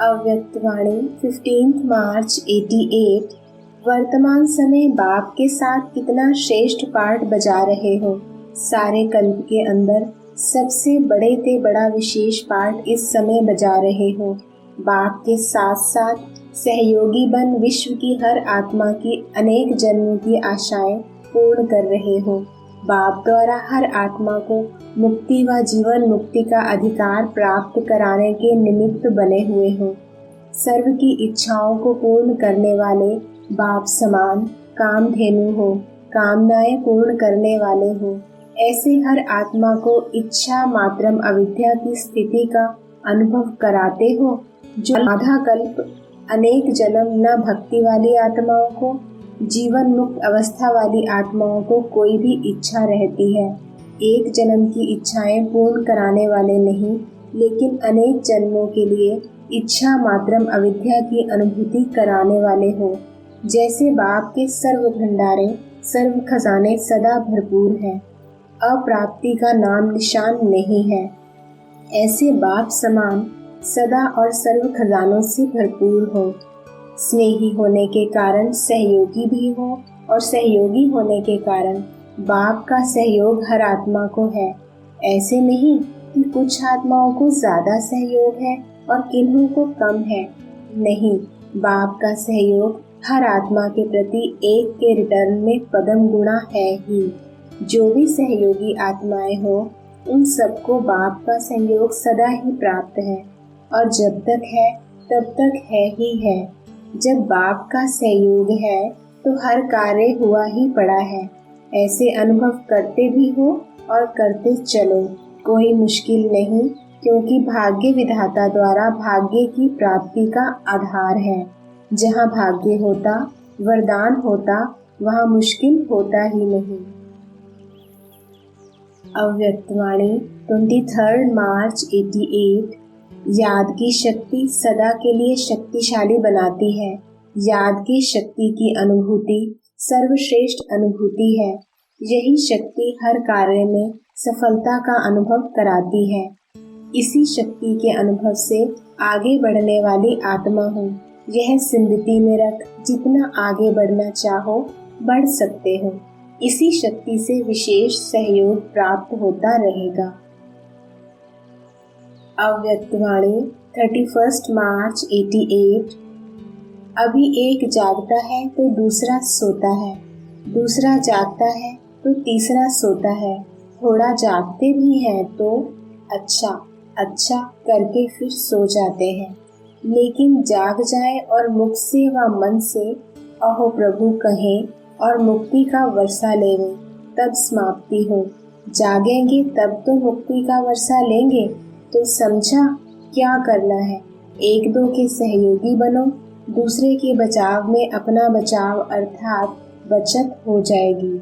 अव्यक्तवाणी 15 मार्च 88। वर्तमान समय बाप के साथ कितना श्रेष्ठ पाठ बजा रहे हो। सारे कल्प के अंदर सबसे बड़े से बड़ा विशेष पाठ इस समय बजा रहे हो। बाप के साथ साथ सहयोगी बन विश्व की हर आत्मा की अनेक जन्मों की आशाएं पूर्ण कर रहे हो। बाप द्वारा हर आत्मा को मुक्ति व जीवन मुक्ति का अधिकार प्राप्त कराने के निमित्त बने हुए हो। सर्व की इच्छाओं को पूर्ण करने वाले बाप समान कामधेनु हो, कामनाएं पूर्ण करने वाले हो। ऐसे हर आत्मा को इच्छा मात्रम अविद्या की स्थिति का अनुभव कराते हो। जो आधा कल्प अनेक जन्म न भक्ति वाली आत्माओं को, जीवन मुक्त अवस्था वाली आत्माओं को कोई भी इच्छा रहती है। एक जन्म की इच्छाएं पूर्ण कराने वाले नहीं, लेकिन अनेक जन्मों के लिए इच्छा मात्रम अविद्या की अनुभूति कराने वाले हो। जैसे बाप के सर्व भंडारे सर्व खजाने सदा भरपूर हैं, अप्राप्ति का नाम निशान नहीं है। ऐसे बाप समान सदा और सर्व खजानों से भरपूर हो। स्नेही होने के कारण सहयोगी भी हो और सहयोगी होने के कारण बाप का सहयोग हर आत्मा को है। ऐसे नहीं कि कुछ आत्माओं को ज्यादा सहयोग है और किन्हीं को कम है। नहीं, बाप का सहयोग हर आत्मा के प्रति एक के रिटर्न में पदम गुणा है ही। जो भी सहयोगी आत्माएं हो उन सबको बाप का सहयोग सदा ही प्राप्त है और जब तक है तब तक है ही है। जब बाप का सहयोग है तो हर कार्य हुआ ही पड़ा है। ऐसे अनुभव करते भी हो और करते चलो, कोई मुश्किल नहीं, क्योंकि भाग्य विधाता द्वारा भाग्य की प्राप्ति का आधार है। जहाँ भाग्य होता, वरदान होता, वहाँ मुश्किल होता ही नहीं। अव्यक्तवाणी 23 मार्च 88। याद की शक्ति सदा के लिए शक्तिशाली बनाती है। याद की शक्ति की अनुभूति सर्वश्रेष्ठ अनुभूति है। यही शक्ति हर कार्य में सफलता का अनुभव कराती है। इसी शक्ति के अनुभव से आगे बढ़ने वाली आत्मा हूँ। यह स्मृति में रख जितना आगे बढ़ना चाहो बढ़ सकते हो। इसी शक्ति से विशेष सहयोग प्राप्त होता रहेगा। अव्यक्तवाणी 31 मार्च 88। अभी एक जागता है तो दूसरा सोता है, दूसरा जागता है तो तीसरा सोता है। थोड़ा जागते भी हैं तो अच्छा अच्छा करके फिर सो जाते हैं। लेकिन जाग जाए और मुख से व मन से अहो प्रभु कहें और मुक्ति का वर्षा लेवें, तब समाप्ति हो। जागेंगे तब तो मुक्ति का वर्षा लेंगे। तो समझा क्या करना है। एक दो के सहयोगी बनो, दूसरे के बचाव में अपना बचाव अर्थात बचत हो जाएगी।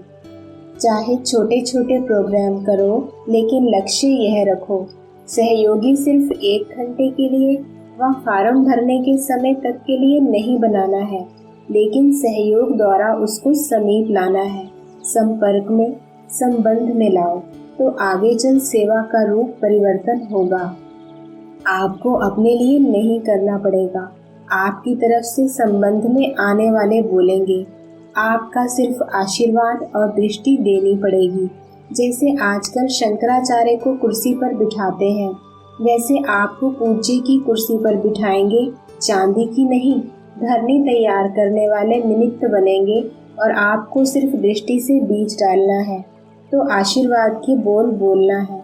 चाहे छोटे छोटे प्रोग्राम करो, लेकिन लक्ष्य यह रखो, सहयोगी सिर्फ 1 घंटे के लिए व फार्म भरने के समय तक के लिए नहीं बनाना है, लेकिन सहयोग द्वारा उसको समीप लाना है। संपर्क में, संबंध में लाओ तो आगे चल सेवा का रूप परिवर्तन होगा। आपको अपने लिए नहीं करना पड़ेगा, आपकी तरफ से संबंध में आने वाले बोलेंगे। आपका सिर्फ आशीर्वाद और दृष्टि देनी पड़ेगी। जैसे आजकल शंकराचार्य को कुर्सी पर बिठाते हैं, वैसे आपको पूज्य की कुर्सी पर बिठाएंगे, चांदी की नहीं। धरनी तैयार करने वाले निमित्त बनेंगे और आपको सिर्फ दृष्टि से बीज डालना है, तो आशीर्वाद के बोल बोलना है।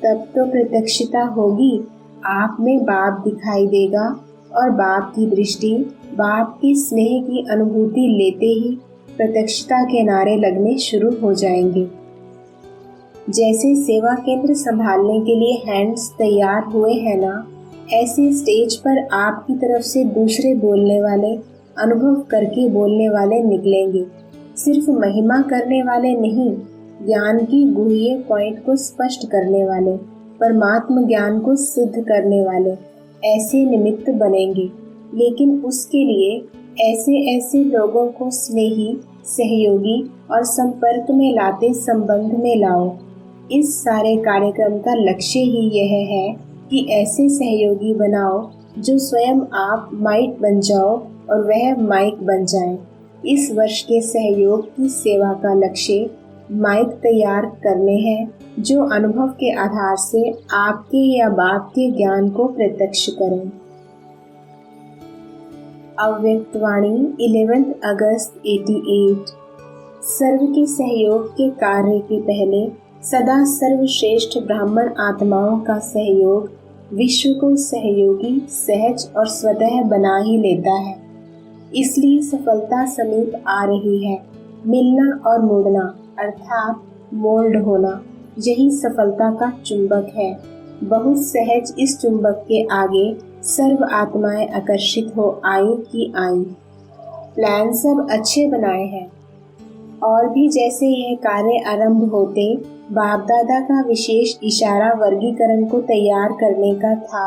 तब तो प्रत्यक्षता होगी, आप में बाप दिखाई देगा और बाप की दृष्टि, बाप की स्नेह की अनुभूति लेते ही प्रत्यक्षता के नारे लगने शुरू हो जाएंगे। जैसे सेवा केंद्र संभालने के लिए हैंड्स तैयार हुए हैं ना, ऐसे स्टेज पर आपकी तरफ से दूसरे बोलने वाले, अनुभव करके बोलने वाले निकलेंगे। सिर्फ महिमा करने वाले नहीं, ज्ञान की गुह्य पॉइंट को स्पष्ट करने वाले, परमात्म ज्ञान को सिद्ध करने वाले ऐसे निमित्त बनेंगे। लेकिन उसके लिए ऐसे ऐसे लोगों को स्नेही, सहयोगी और संपर्क में लाते संबंध में लाओ। इस सारे कार्यक्रम का लक्ष्य ही यह है कि ऐसे सहयोगी बनाओ जो स्वयं आप माइक बन जाओ और वह माइक बन जाए। इस वर्ष के सहयोग की सेवा का लक्ष्य माइक तैयार करने हैं जो अनुभव के आधार से आपके या बाप के ज्ञान को प्रत्यक्ष करें। अव्यक्तवाणी 11 अगस्त 88। सर्व के सहयोग के कार्य के पहले सदा सर्वश्रेष्ठ ब्राह्मण आत्माओं का सहयोग विश्व को सहयोगी, सहज और स्वतः बना ही लेता है। इसलिए सफलता समीप आ रही है। मिलना और मुड़ना अर्थात मोल्ड होना, यही सफलता का चुंबक है। बहुत सहज इस चुंबक के आगे सर्व आत्माएं आकर्षित हो आई कि आई। प्लान सब अच्छे बनाए हैं और भी जैसे यह कार्य आरंभ होते बाप दादा का विशेष इशारा वर्गीकरण को तैयार करने का था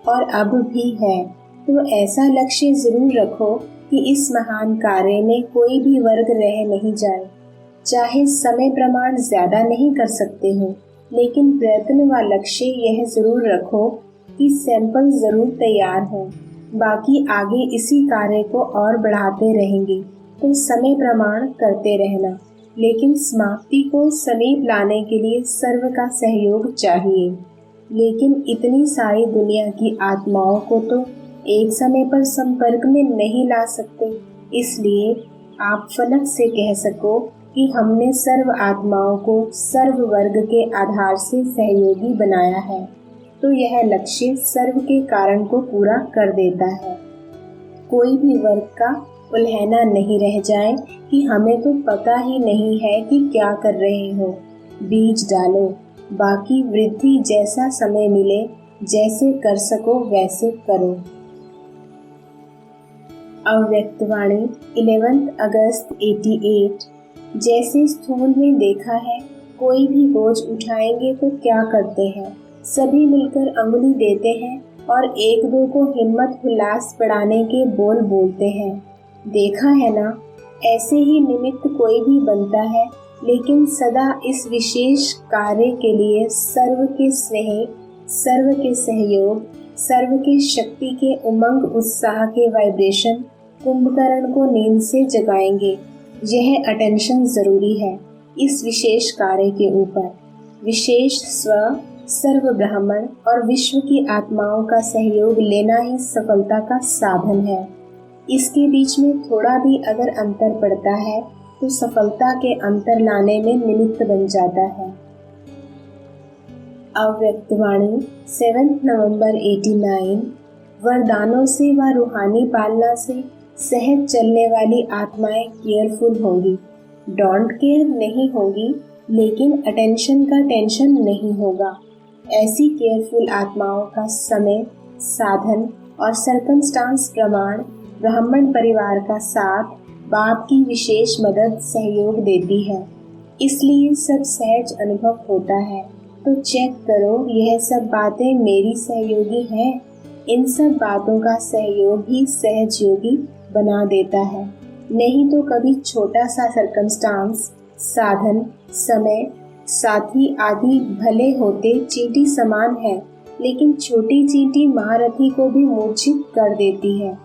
और अब भी है। तो ऐसा लक्ष्य जरूर रखो कि इस महान कार्य में कोई भी वर्ग रह नहीं जाए। चाहे समय प्रमाण ज्यादा नहीं कर सकते हो, लेकिन प्रयत्न व लक्ष्य यह जरूर रखो कि सैंपल जरूर तैयार हो। बाकी आगे इसी कार्य को और बढ़ाते रहेंगे, तो समय प्रमाण करते रहना, लेकिन समाप्ति को समीप लाने के लिए सर्व का सहयोग चाहिए। लेकिन इतनी सारी दुनिया की आत्माओं को तो एक समय पर संपर्क में नहीं ला सकते, इसलिए आप फलक से कह सको कि हमने सर्व आत्माओं को सर्व वर्ग के आधार से सहयोगी बनाया है, तो यह लक्ष्य सर्व के कारण को पूरा कर देता है। कोई भी वर्ग का उल्हना नहीं रह जाए कि हमें तो पता ही नहीं है कि क्या कर रहे हो। बीज डालो, बाकी वृद्धि जैसा समय मिले, जैसे कर सको वैसे करो। अव्यक्तवाणी 11 अगस्त 88। जैसे स्थूल में देखा है, कोई भी बोझ उठाएंगे तो क्या करते हैं, सभी मिलकर अंगुली देते हैं और एक दो को हिम्मत उल्लास बढ़ाने के बोल बोलते हैं। देखा है ना, ऐसे ही निमित्त कोई भी बनता है, लेकिन सदा इस विशेष कार्य के लिए सर्व के स्नेह, सर्व के सहयोग, सर्व की शक्ति के उमंग उत्साह के वाइब्रेशन कुंभकर्ण को नींद से जगाएंगे। यह अटेंशन जरूरी है इस विशेष कार्य के ऊपर। विशेष स्व, सर्व ब्राह्मण और विश्व की आत्माओं का सहयोग लेना ही सफलता का साधन है। इसके बीच में थोड़ा भी अगर अंतर पड़ता है तो सफलता के अंतर लाने में निमित्त बन जाता है। अव्यक्तवाणी 7 नवंबर 89। वरदानों से व रूहानी पालना से सहज चलने वाली आत्माएं केयरफुल होंगी। डोंट केयर नहीं होगी, लेकिन अटेंशन का टेंशन नहीं होगा। ऐसी केयरफुल आत्माओं का समय, साधन और सर्कमस्टांस प्रमाण ब्राह्मण परिवार का साथ, बाप की विशेष मदद सहयोग देती है, इसलिए सब सहज अनुभव होता है। तो चेक करो, यह सब बातें मेरी सहयोगी हैं। इन सब बातों का सहयोग ही सहज योगी बना देता है। नहीं तो कभी छोटा सा सर्कमस्टांस, साधन, समय, साथी आदि भले होते चींटी समान है, लेकिन छोटी चींटी महारथी को भी मूर्छित कर देती है।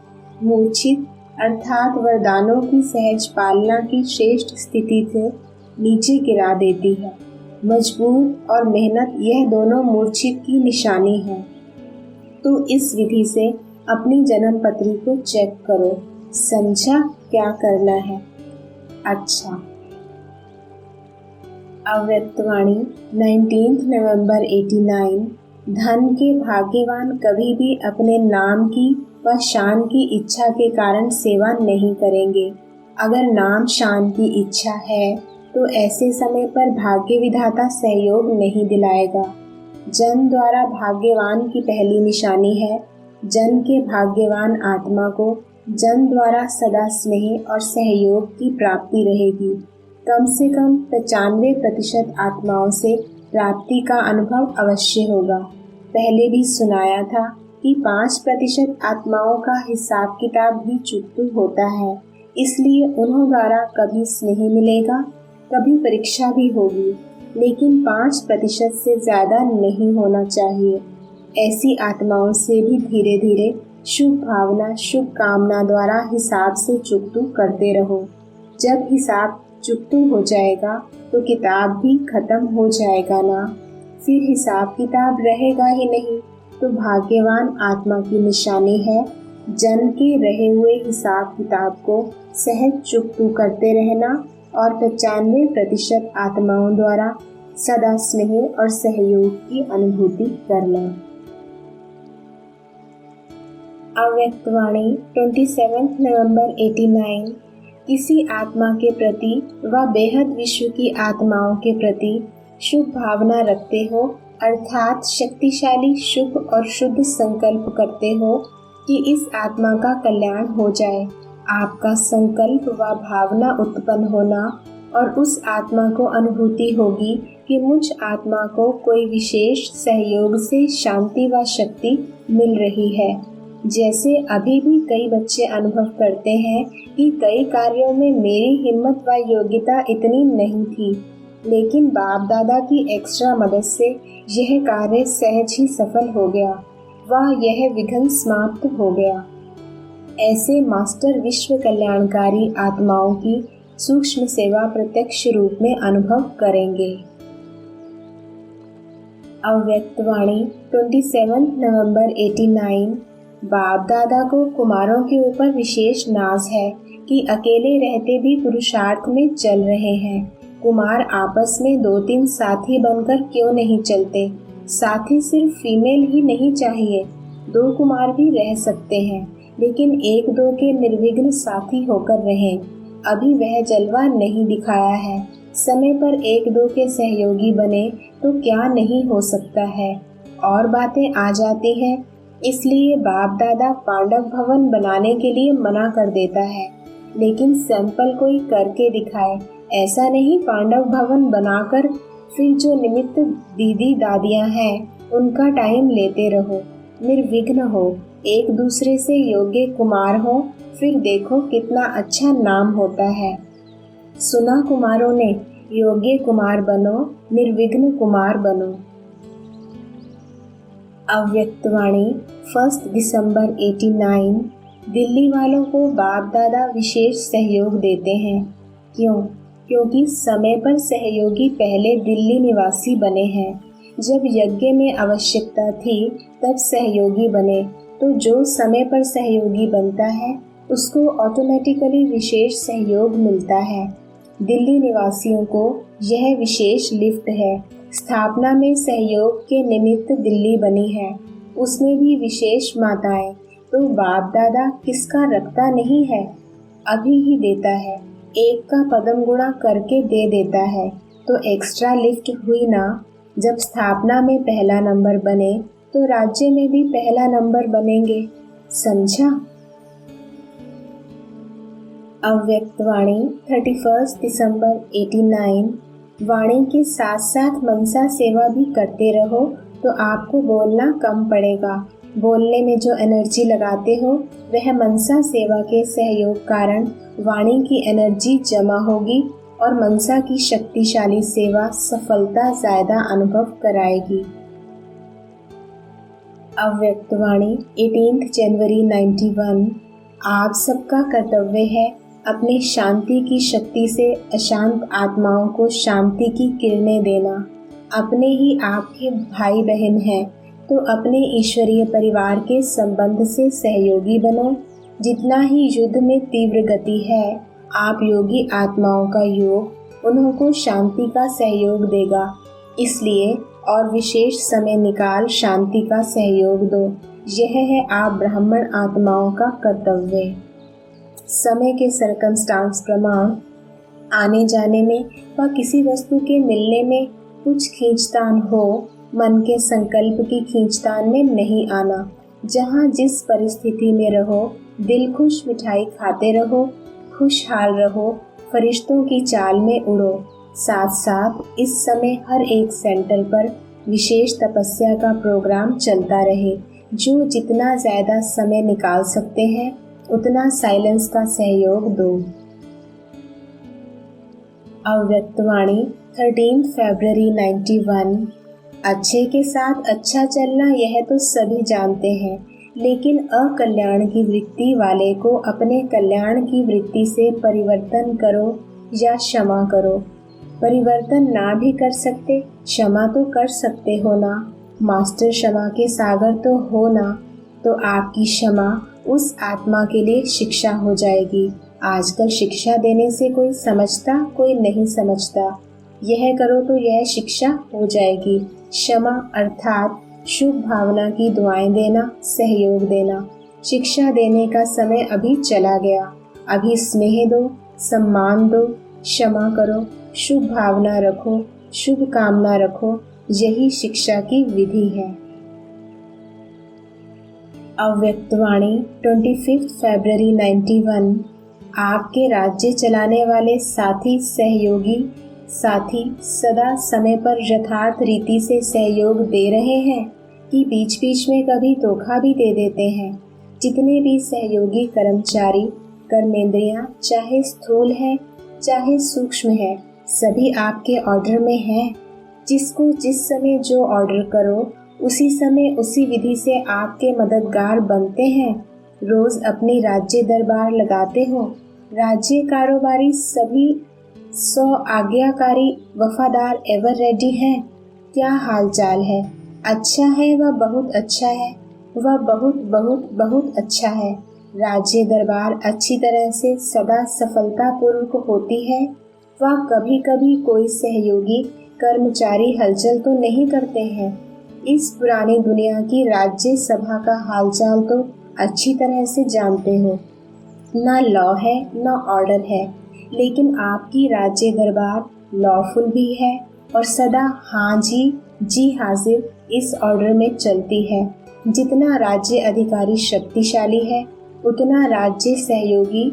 मूर्छित अर्थात वरदानों की सहज पालना की श्रेष्ठ स्थिति से नीचे गिरा देती है। मजबूर और मेहनत यह दोनों मूर्छित की निशानी है। तो इस विधि से अपनी जन्म पत्री को चेक करो, समझा क्या करना है। अच्छा। अव्यक्तवाणी 19 नवंबर 89। धन के भाग्यवान कभी भी अपने नाम की व शान की इच्छा के कारण सेवा नहीं करेंगे। अगर नाम शान की इच्छा है तो ऐसे समय पर भाग्य विधाता सहयोग नहीं दिलाएगा। जन द्वारा भाग्यवान की पहली निशानी है। जन के भाग्यवान आत्मा को जन द्वारा सदा स्नेह और सहयोग की प्राप्ति रहेगी। कम से कम 95% आत्माओं से प्राप्ति का अनुभव अवश्य होगा। पहले भी सुनाया था कि 5% आत्माओं का हिसाब किताब भी चुकतू होता है, इसलिए उन्हों द्वारा कभी स्नेह मिलेगा, कभी परीक्षा भी होगी, लेकिन 5% से ज़्यादा नहीं होना चाहिए। ऐसी आत्माओं से भी धीरे धीरे शुभ भावना, शुभ कामना द्वारा हिसाब से चुकतू करते रहो। जब हिसाब चुकतू हो जाएगा तो किताब भी खत्म हो जाएगा ना, फिर हिसाब किताब रहेगा ही नहीं। तो भाग्यवान आत्मा की निशानी है जन के रहे हुए हिसाब किताब को सहज चुकतू करते रहना और 95% आत्माओं द्वारा सदा स्नेह और सहयोग की अनुभूति करना। अव्यक्तवाणी 27 नवंबर 89। किसी आत्मा के प्रति व बेहद विश्व की आत्माओं के प्रति शुभ भावना रखते हो, अर्थात शक्तिशाली शुभ और शुद्ध संकल्प करते हो कि इस आत्मा का कल्याण हो जाए। आपका संकल्प व भावना उत्पन्न होना और उस आत्मा को अनुभूति होगी कि मुझ आत्मा को कोई विशेष सहयोग से शांति व शक्ति मिल रही है। जैसे अभी भी कई बच्चे अनुभव करते हैं कि कई कार्यों में मेरी हिम्मत व योग्यता इतनी नहीं थी, लेकिन बाप दादा की एक्स्ट्रा मदद से यह कार्य सहज ही सफल हो गया व यह विघ्न समाप्त हो गया। ऐसे मास्टर विश्व कल्याणकारी आत्माओं की सूक्ष्म सेवा प्रत्यक्ष रूप में अनुभव करेंगे। अव्यक्तवाणी 27 नवंबर 89। बाप दादा को कुमारों के ऊपर विशेष नाज है कि अकेले रहते भी पुरुषार्थ में चल रहे हैं। कुमार आपस में 2-3 साथी बनकर क्यों नहीं चलते? साथी सिर्फ फीमेल ही नहीं चाहिए, 2 कुमार भी रह सकते हैं, लेकिन 1-2 के निर्विघ्न साथी होकर रहें। अभी वह जलवा नहीं दिखाया है, समय पर 1-2 के सहयोगी बने तो क्या नहीं हो सकता है। और बातें आ जाती हैं, इसलिए बाप दादा पांडव भवन बनाने के लिए मना कर देता है, लेकिन सैंपल कोई करके दिखाए। ऐसा नहीं पांडव भवन बनाकर फिर जो निमित्त दीदी दादियां हैं उनका टाइम लेते रहो, निर्विघ्न हो, एक दूसरे से योग्य कुमार हो, फिर देखो कितना अच्छा नाम होता है। सुना कुमारों ने, योग्य कुमार बनो, निर्विघ्न कुमार बनो। अव्यक्तवाणी 1 दिसंबर 89। दिल्ली वालों को बाप दादा विशेष सहयोग देते हैं। क्यों? क्योंकि समय पर सहयोगी पहले दिल्ली निवासी बने हैं। जब यज्ञ में आवश्यकता थी तब सहयोगी बने, तो जो समय पर सहयोगी बनता है उसको ऑटोमेटिकली विशेष सहयोग मिलता है। दिल्ली निवासियों को यह विशेष लिफ्ट है। स्थापना में सहयोग के निमित्त दिल्ली बनी है, उसमें भी विशेष माताएं। तो बाप दादा किसका रखता नहीं है, अभी ही देता है, एक का पदम गुणा करके दे देता है, तो एक्स्ट्रा लिफ्ट हुई ना। जब स्थापना में पहला नंबर बने तो राज्य में भी पहला नंबर बनेंगे, समझा। अव्यक्तवाणी 31 दिसंबर 89। वाणी के साथ साथ मनसा सेवा भी करते रहो तो आपको बोलना कम पड़ेगा। बोलने में जो एनर्जी लगाते हो वह मनसा सेवा के सहयोग कारण वाणी की एनर्जी जमा होगी और मनसा की शक्तिशाली सेवा सफलता ज्यादा अनुभव कराएगी। अव्यक्तवाणी 18 जनवरी 91। आप सबका कर्तव्य है अपने शांति की शक्ति से अशांत आत्माओं को शांति की किरणें देना। अपने ही आपके भाई बहन हैं तो अपने ईश्वरीय परिवार के संबंध से सहयोगी बनो। जितना ही युद्ध में तीव्र गति है, आप योगी आत्माओं का योग उनको शांति का सहयोग देगा। इसलिए और विशेष समय निकाल शांति का सहयोग दो। यह है आप ब्राह्मण आत्माओं का कर्तव्य। समय के सर्कमस्टांस प्रमाण आने जाने में व किसी वस्तु के मिलने में कुछ खींचतान हो, मन के संकल्प की खींचतान में नहीं आना। जहाँ जिस परिस्थिति में रहो, दिल खुश मिठाई खाते रहो, खुशहाल रहो, फरिश्तों की चाल में उड़ो। साथ साथ इस समय हर एक सेंटर पर विशेष तपस्या का प्रोग्राम चलता रहे। जो जितना ज़्यादा समय निकाल सकते हैं उतना साइलेंस का सहयोग दो। अव्यक्तवाणी 13 फरवरी 91। अच्छे के साथ अच्छा चलना यह तो सभी जानते हैं, लेकिन अकल्याण की वृत्ति वाले को अपने कल्याण की वृत्ति से परिवर्तन करो या क्षमा करो। परिवर्तन ना भी कर सकते, क्षमा तो कर सकते हो ना। मास्टर क्षमा के सागर तो हो ना, तो आपकी क्षमा उस आत्मा के लिए शिक्षा हो जाएगी। आजकल शिक्षा देने से कोई समझता कोई नहीं समझता। यह करो तो यह शिक्षा हो जाएगी। क्षमा अर्थात शुभ भावना की दुआएं देना, सहयोग देना। शिक्षा देने का समय अभी चला गया। अभी स्नेह दो, सम्मान दो, क्षमा करो, शुभ भावना रखो, शुभ कामना रखो। यही शिक्षा की विधि है। अव्यक्तवाणी 25 फरवरी 91। आपके राज्य चलाने वाले साथी सहयोगी साथी सदा समय पर यथार्थ रीति से सहयोग दे रहे हैं कि बीच बीच में कभी धोखा भी दे देते हैं। जितने भी सहयोगी कर्मचारी, कर्मेंद्रियां, चाहे स्थूल है चाहे सूक्ष्म है, सभी आपके ऑर्डर में हैं। जिसको जिस समय जो ऑर्डर करो, उसी समय उसी विधि से आपके मददगार बनते हैं। रोज अपनी राज्य दरबार लगाते हो। राज्य कारोबारी सभी 100 आज्ञाकारी वफादार एवर रेडी हैं। क्या हाल चाल है? अच्छा है, वह बहुत अच्छा है, वह बहुत बहुत बहुत अच्छा है। राज्य दरबार अच्छी तरह से सदा सफलतापूर्वक होती है। वह कभी कभी कोई सहयोगी कर्मचारी हलचल तो नहीं करते हैं। इस पुरानी दुनिया की राज्य सभा का हालचाल तो अच्छी तरह से जानते हो। ना लॉ है ना ऑर्डर है, लेकिन आपकी राज्य दरबार लॉफुल भी है और सदा हाँ जी हाजिर इस ऑर्डर में चलती है। जितना राज्य अधिकारी शक्तिशाली है, उतना राज्य सहयोगी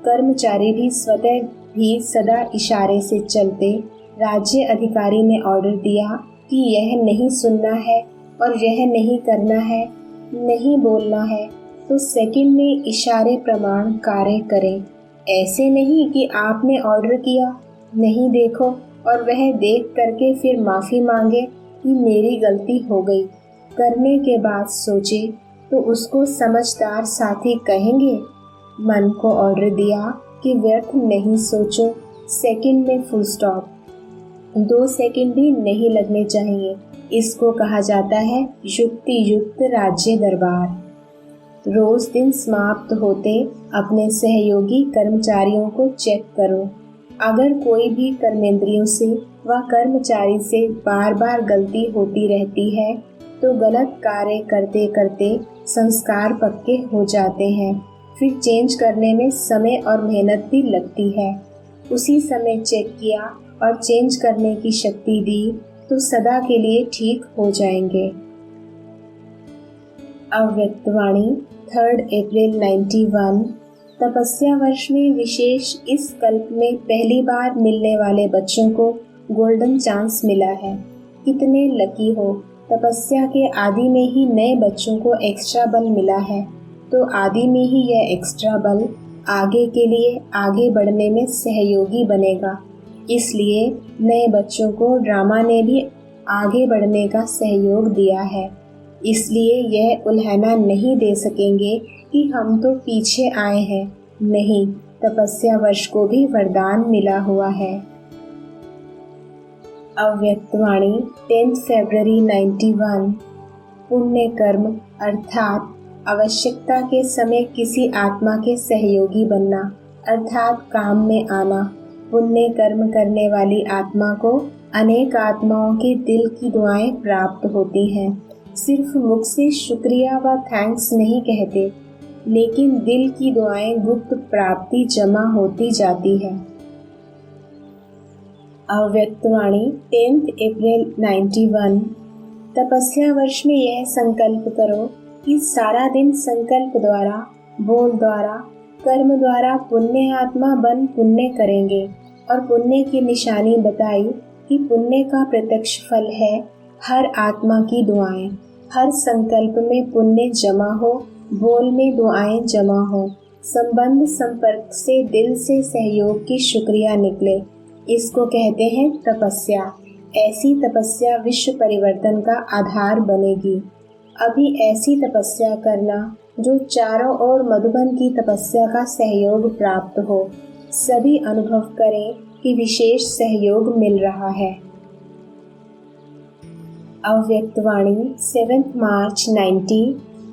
कर्मचारी भी स्वतः भी सदा इशारे से चलते। राज्य अधिकारी ने ऑर्डर दिया कि यह नहीं सुनना है और यह नहीं करना है, नहीं बोलना है, तो सेकंड में इशारे प्रमाण कार्य करें। ऐसे नहीं कि आपने ऑर्डर किया, नहीं देखो और वह देख करके फिर माफ़ी मांगे कि मेरी गलती हो गई। करने के बाद सोचे तो उसको समझदार साथी कहेंगे। मन को ऑर्डर दिया कि व्यर्थ नहीं सोचो, सेकंड में फुल स्टॉप, 2 सेकंड भी नहीं लगने चाहिए। इसको कहा जाता है युक्ति युक्त राज्य दरबार। रोज दिन समाप्त होते अपने सहयोगी कर्मचारियों को चेक करो। अगर कोई भी कर्मेंद्रियों से व कर्मचारी से बार बार गलती होती रहती है, तो गलत कार्य करते करते संस्कार पक्के हो जाते हैं। फिर चेंज करने में समय और मेहनत भी लगती है। उसी समय चेक किया और चेंज करने की शक्ति दी तो सदा के लिए ठीक हो जाएंगे। अव्यक्तवाणी 3 अप्रैल 91। तपस्या वर्ष में विशेष इस कल्प में पहली बार मिलने वाले बच्चों को गोल्डन चांस मिला है। कितने लकी हो। तपस्या के आदि में ही नए बच्चों को एक्स्ट्रा बल मिला है, तो आदि में ही यह एक्स्ट्रा बल आगे के लिए आगे बढ़ने में सहयोगी बनेगा। इसलिए नए बच्चों को ड्रामा ने भी आगे बढ़ने का सहयोग दिया है। इसलिए यह उल्हाना नहीं दे सकेंगे कि हम तो पीछे आए हैं। नहीं, तपस्या वर्ष को भी वरदान मिला हुआ है। अव्यक्तवाणी 10 फरवरी 91। पुण्य कर्म अर्थात आवश्यकता के समय किसी आत्मा के सहयोगी बनना अर्थात काम में आना। पुण्य कर्म करने वाली आत्मा को अनेक आत्माओं के दिल की दुआएं प्राप्त होती हैं। सिर्फ मुख से शुक्रिया व थैंक्स नहीं कहते, लेकिन दिल की दुआएं गुप्त प्राप्ति जमा होती जाती है। अव्यक्तवाणी 10 अप्रैल 91। तपस्या वर्ष में यह संकल्प करो कि सारा दिन संकल्प द्वारा, बोल द्वारा, कर्म द्वारा पुण्य आत्मा बन पुण्य करेंगे और पुण्य की निशानी बताई कि पुण्य का प्रत्यक्ष फल है हर आत्मा की दुआएं। हर संकल्प में पुण्य जमा हो, बोल में दुआएं जमा हो, संबंध संपर्क से दिल से सहयोग की शुक्रिया निकले। इसको कहते हैं तपस्या। ऐसी तपस्या विश्व परिवर्तन का आधार बनेगी। अभी ऐसी तपस्या करना जो चारों ओर मधुबन की तपस्या का सहयोग प्राप्त हो। सभी अनुभव करें कि विशेष सहयोग मिल रहा है। अव्यक्तवाणी 7 मार्च 90।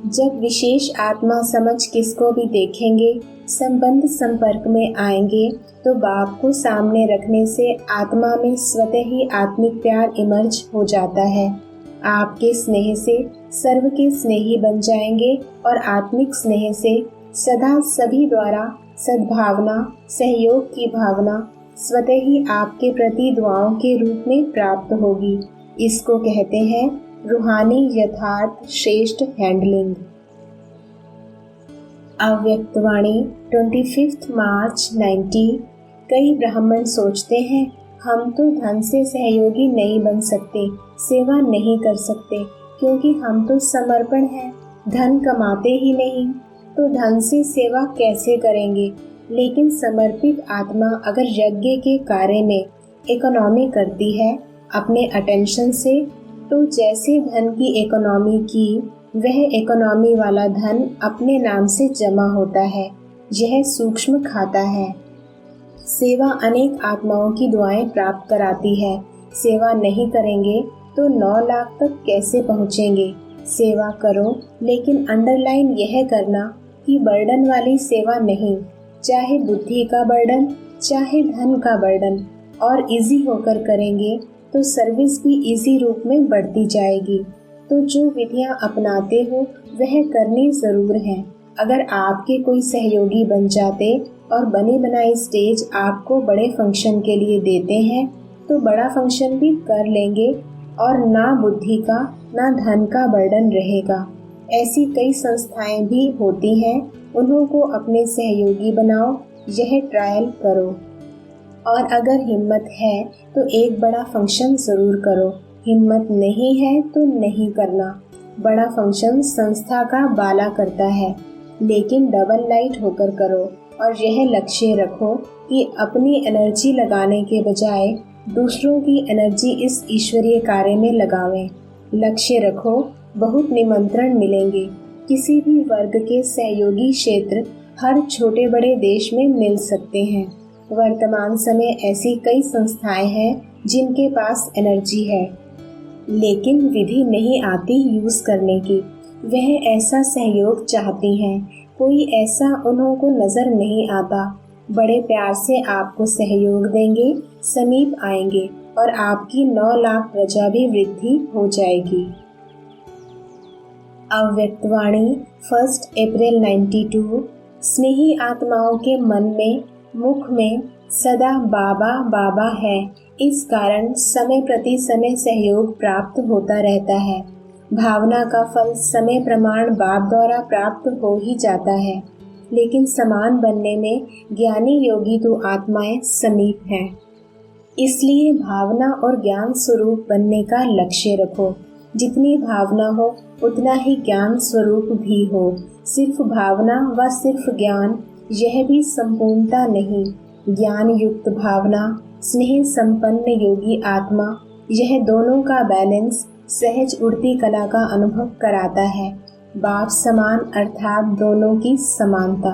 जब विशेष आत्मा समझ किसको भी देखेंगे, संबंध संपर्क में आएंगे, तो बाप को सामने रखने से आत्मा में स्वतः ही आत्मिक प्यार इमर्ज हो जाता है। आपके स्नेह से सर्व के स्नेही बन जाएंगे और आत्मिक स्नेह से सदा सभी द्वारा सद्भावना, सहयोग की भावना स्वतः ही आपके प्रति दुआओं के रूप में प्राप्त होगी। इसको कहते हैं रूहानी यथार्थ श्रेष्ठ हैंडलिंग। अव्यक्तवाणी 25 मार्च 90। कई ब्राह्मण सोचते हैं हम तो धन से सहयोगी नहीं बन सकते, सेवा नहीं कर सकते, क्योंकि हम तो समर्पण हैं, धन कमाते ही नहीं। तो ढंग से सेवा कैसे करेंगे। लेकिन समर्पित आत्मा अगर यज्ञ के कार्य में इकोनॉमी करती है अपने अटेंशन से, तो जैसे धन की इकोनॉमी की, वह इकोनॉमी वाला धन अपने नाम से जमा होता है, यह सूक्ष्म खाता है। सेवा अनेक आत्माओं की दुआएं प्राप्त कराती है। सेवा नहीं करेंगे तो 9 लाख तक कैसे पहुँचेंगे। सेवा करो, लेकिन अंडरलाइन यह करना कि बर्डन वाली सेवा नहीं, चाहे बुद्धि का बर्डन चाहे धन का बर्डन, और इजी होकर करेंगे तो सर्विस भी इजी रूप में बढ़ती जाएगी। तो जो विधियां अपनाते हो वह करनी ज़रूर है। अगर आपके कोई सहयोगी बन जाते और बनी बनाई स्टेज आपको बड़े फंक्शन के लिए देते हैं, तो बड़ा फंक्शन भी कर लेंगे और ना बुद्धि का ना धन का बर्डन रहेगा। ऐसी कई संस्थाएं भी होती हैं, उन्हों को अपने सहयोगी बनाओ, यह ट्रायल करो। और अगर हिम्मत है तो एक बड़ा फंक्शन ज़रूर करो, हिम्मत नहीं है तो नहीं करना। बड़ा फंक्शन संस्था का बाला करता है, लेकिन डबल लाइट होकर करो और यह लक्ष्य रखो कि अपनी एनर्जी लगाने के बजाय दूसरों की एनर्जी इस ईश्वरीय कार्य में लगावें। लक्ष्य रखो, बहुत निमंत्रण मिलेंगे। किसी भी वर्ग के सहयोगी क्षेत्र हर छोटे बड़े देश में मिल सकते हैं। वर्तमान समय ऐसी कई संस्थाएं हैं जिनके पास एनर्जी है, लेकिन विधि नहीं आती यूज़ करने की। वह ऐसा सहयोग चाहती हैं, कोई ऐसा उन्हों को नज़र नहीं आता। बड़े प्यार से आपको सहयोग देंगे, समीप आएंगे और आपकी 9 लाख प्रजा भी वृद्धि हो जाएगी। अव्यक्तवाणी 1 अप्रैल 92। स्नेही आत्माओं के मन में मुख में सदा बाबा बाबा है। इस कारण समय प्रति समय सहयोग प्राप्त होता रहता है। भावना का फल समय प्रमाण बाप द्वारा प्राप्त हो ही जाता है, लेकिन समान बनने में ज्ञानी योगी तो आत्माएं समीप हैं। इसलिए भावना और ज्ञान स्वरूप बनने का लक्ष्य रखो। जितनी भावना हो उतना ही ज्ञान स्वरूप भी हो। सिर्फ भावना व सिर्फ ज्ञान, यह भी संपूर्णता नहीं। ज्ञान युक्त भावना, स्नेह संपन्न योगी आत्मा, यह दोनों का बैलेंस सहज उड़ती कला का अनुभव कराता है। बाप समान अर्थात दोनों की समानता।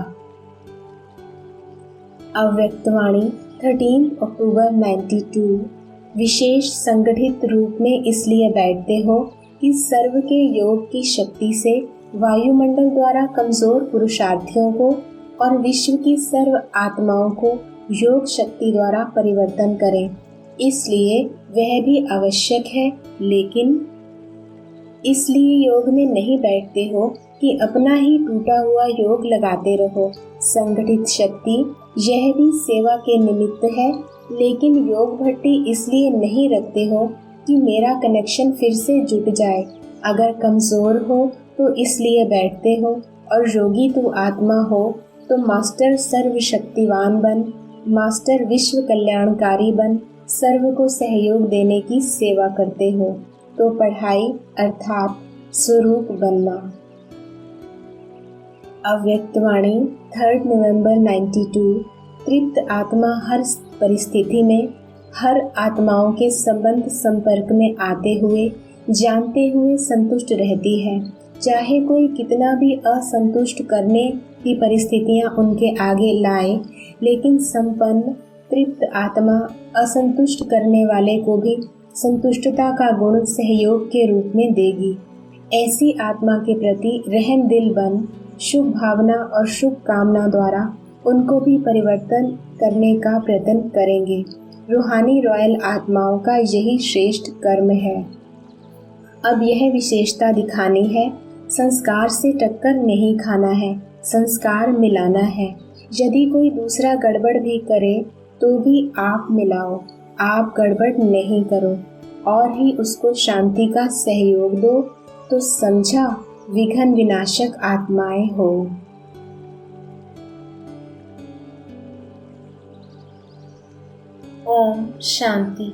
अव्यक्तवाणी 13 अक्टूबर 92। विशेष संगठित रूप में इसलिए बैठते हो कि सर्व के योग की शक्ति से वायुमंडल द्वारा कमजोर पुरुषार्थियों को और विश्व की सर्व आत्माओं को योग शक्ति द्वारा परिवर्तन करें। इसलिए वह भी आवश्यक है, लेकिन इसलिए योग में नहीं बैठते हो कि अपना ही टूटा हुआ योग लगाते रहो। संगठित शक्ति यह भी सेवा के निमित्त है, लेकिन योग भट्टी इसलिए नहीं रखते हो कि मेरा कनेक्शन फिर से जुट जाए। अगर कमज़ोर हो तो इसलिए बैठते हो, और योगी तो आत्मा हो तो मास्टर सर्वशक्तिवान बन, मास्टर विश्व कल्याणकारी बन, सर्व को सहयोग देने की सेवा करते हो। तो पढ़ाई अर्थात स्वरूप बनना। अव्यक्तवाणी 3 नवंबर 92। तृप्त आत्मा हर परिस्थिति में हर आत्माओं के संबंध संपर्क में आते हुए जानते हुए संतुष्ट रहती है। चाहे कोई कितना भी असंतुष्ट करने की परिस्थितियां उनके आगे लाए, लेकिन संपन्न तृप्त आत्मा असंतुष्ट करने वाले को भी संतुष्टता का गुण सहयोग के रूप में देगी। ऐसी आत्मा के प्रति रहम दिल बन शुभ भावना और शुभ कामना द्वारा उनको भी परिवर्तन करने का प्रयत्न करेंगे। रूहानी रॉयल आत्माओं का यही श्रेष्ठ कर्म है। अब यह विशेषता दिखानी है, संस्कार से टक्कर नहीं खाना है, संस्कार मिलाना है। यदि कोई दूसरा गड़बड़ भी करे तो भी आप मिलाओ, आप गड़बड़ नहीं करो और ही उसको शांति का सहयोग दो, तो समझा विघ्न विनाशक आत्माएं हो। ओम शांति।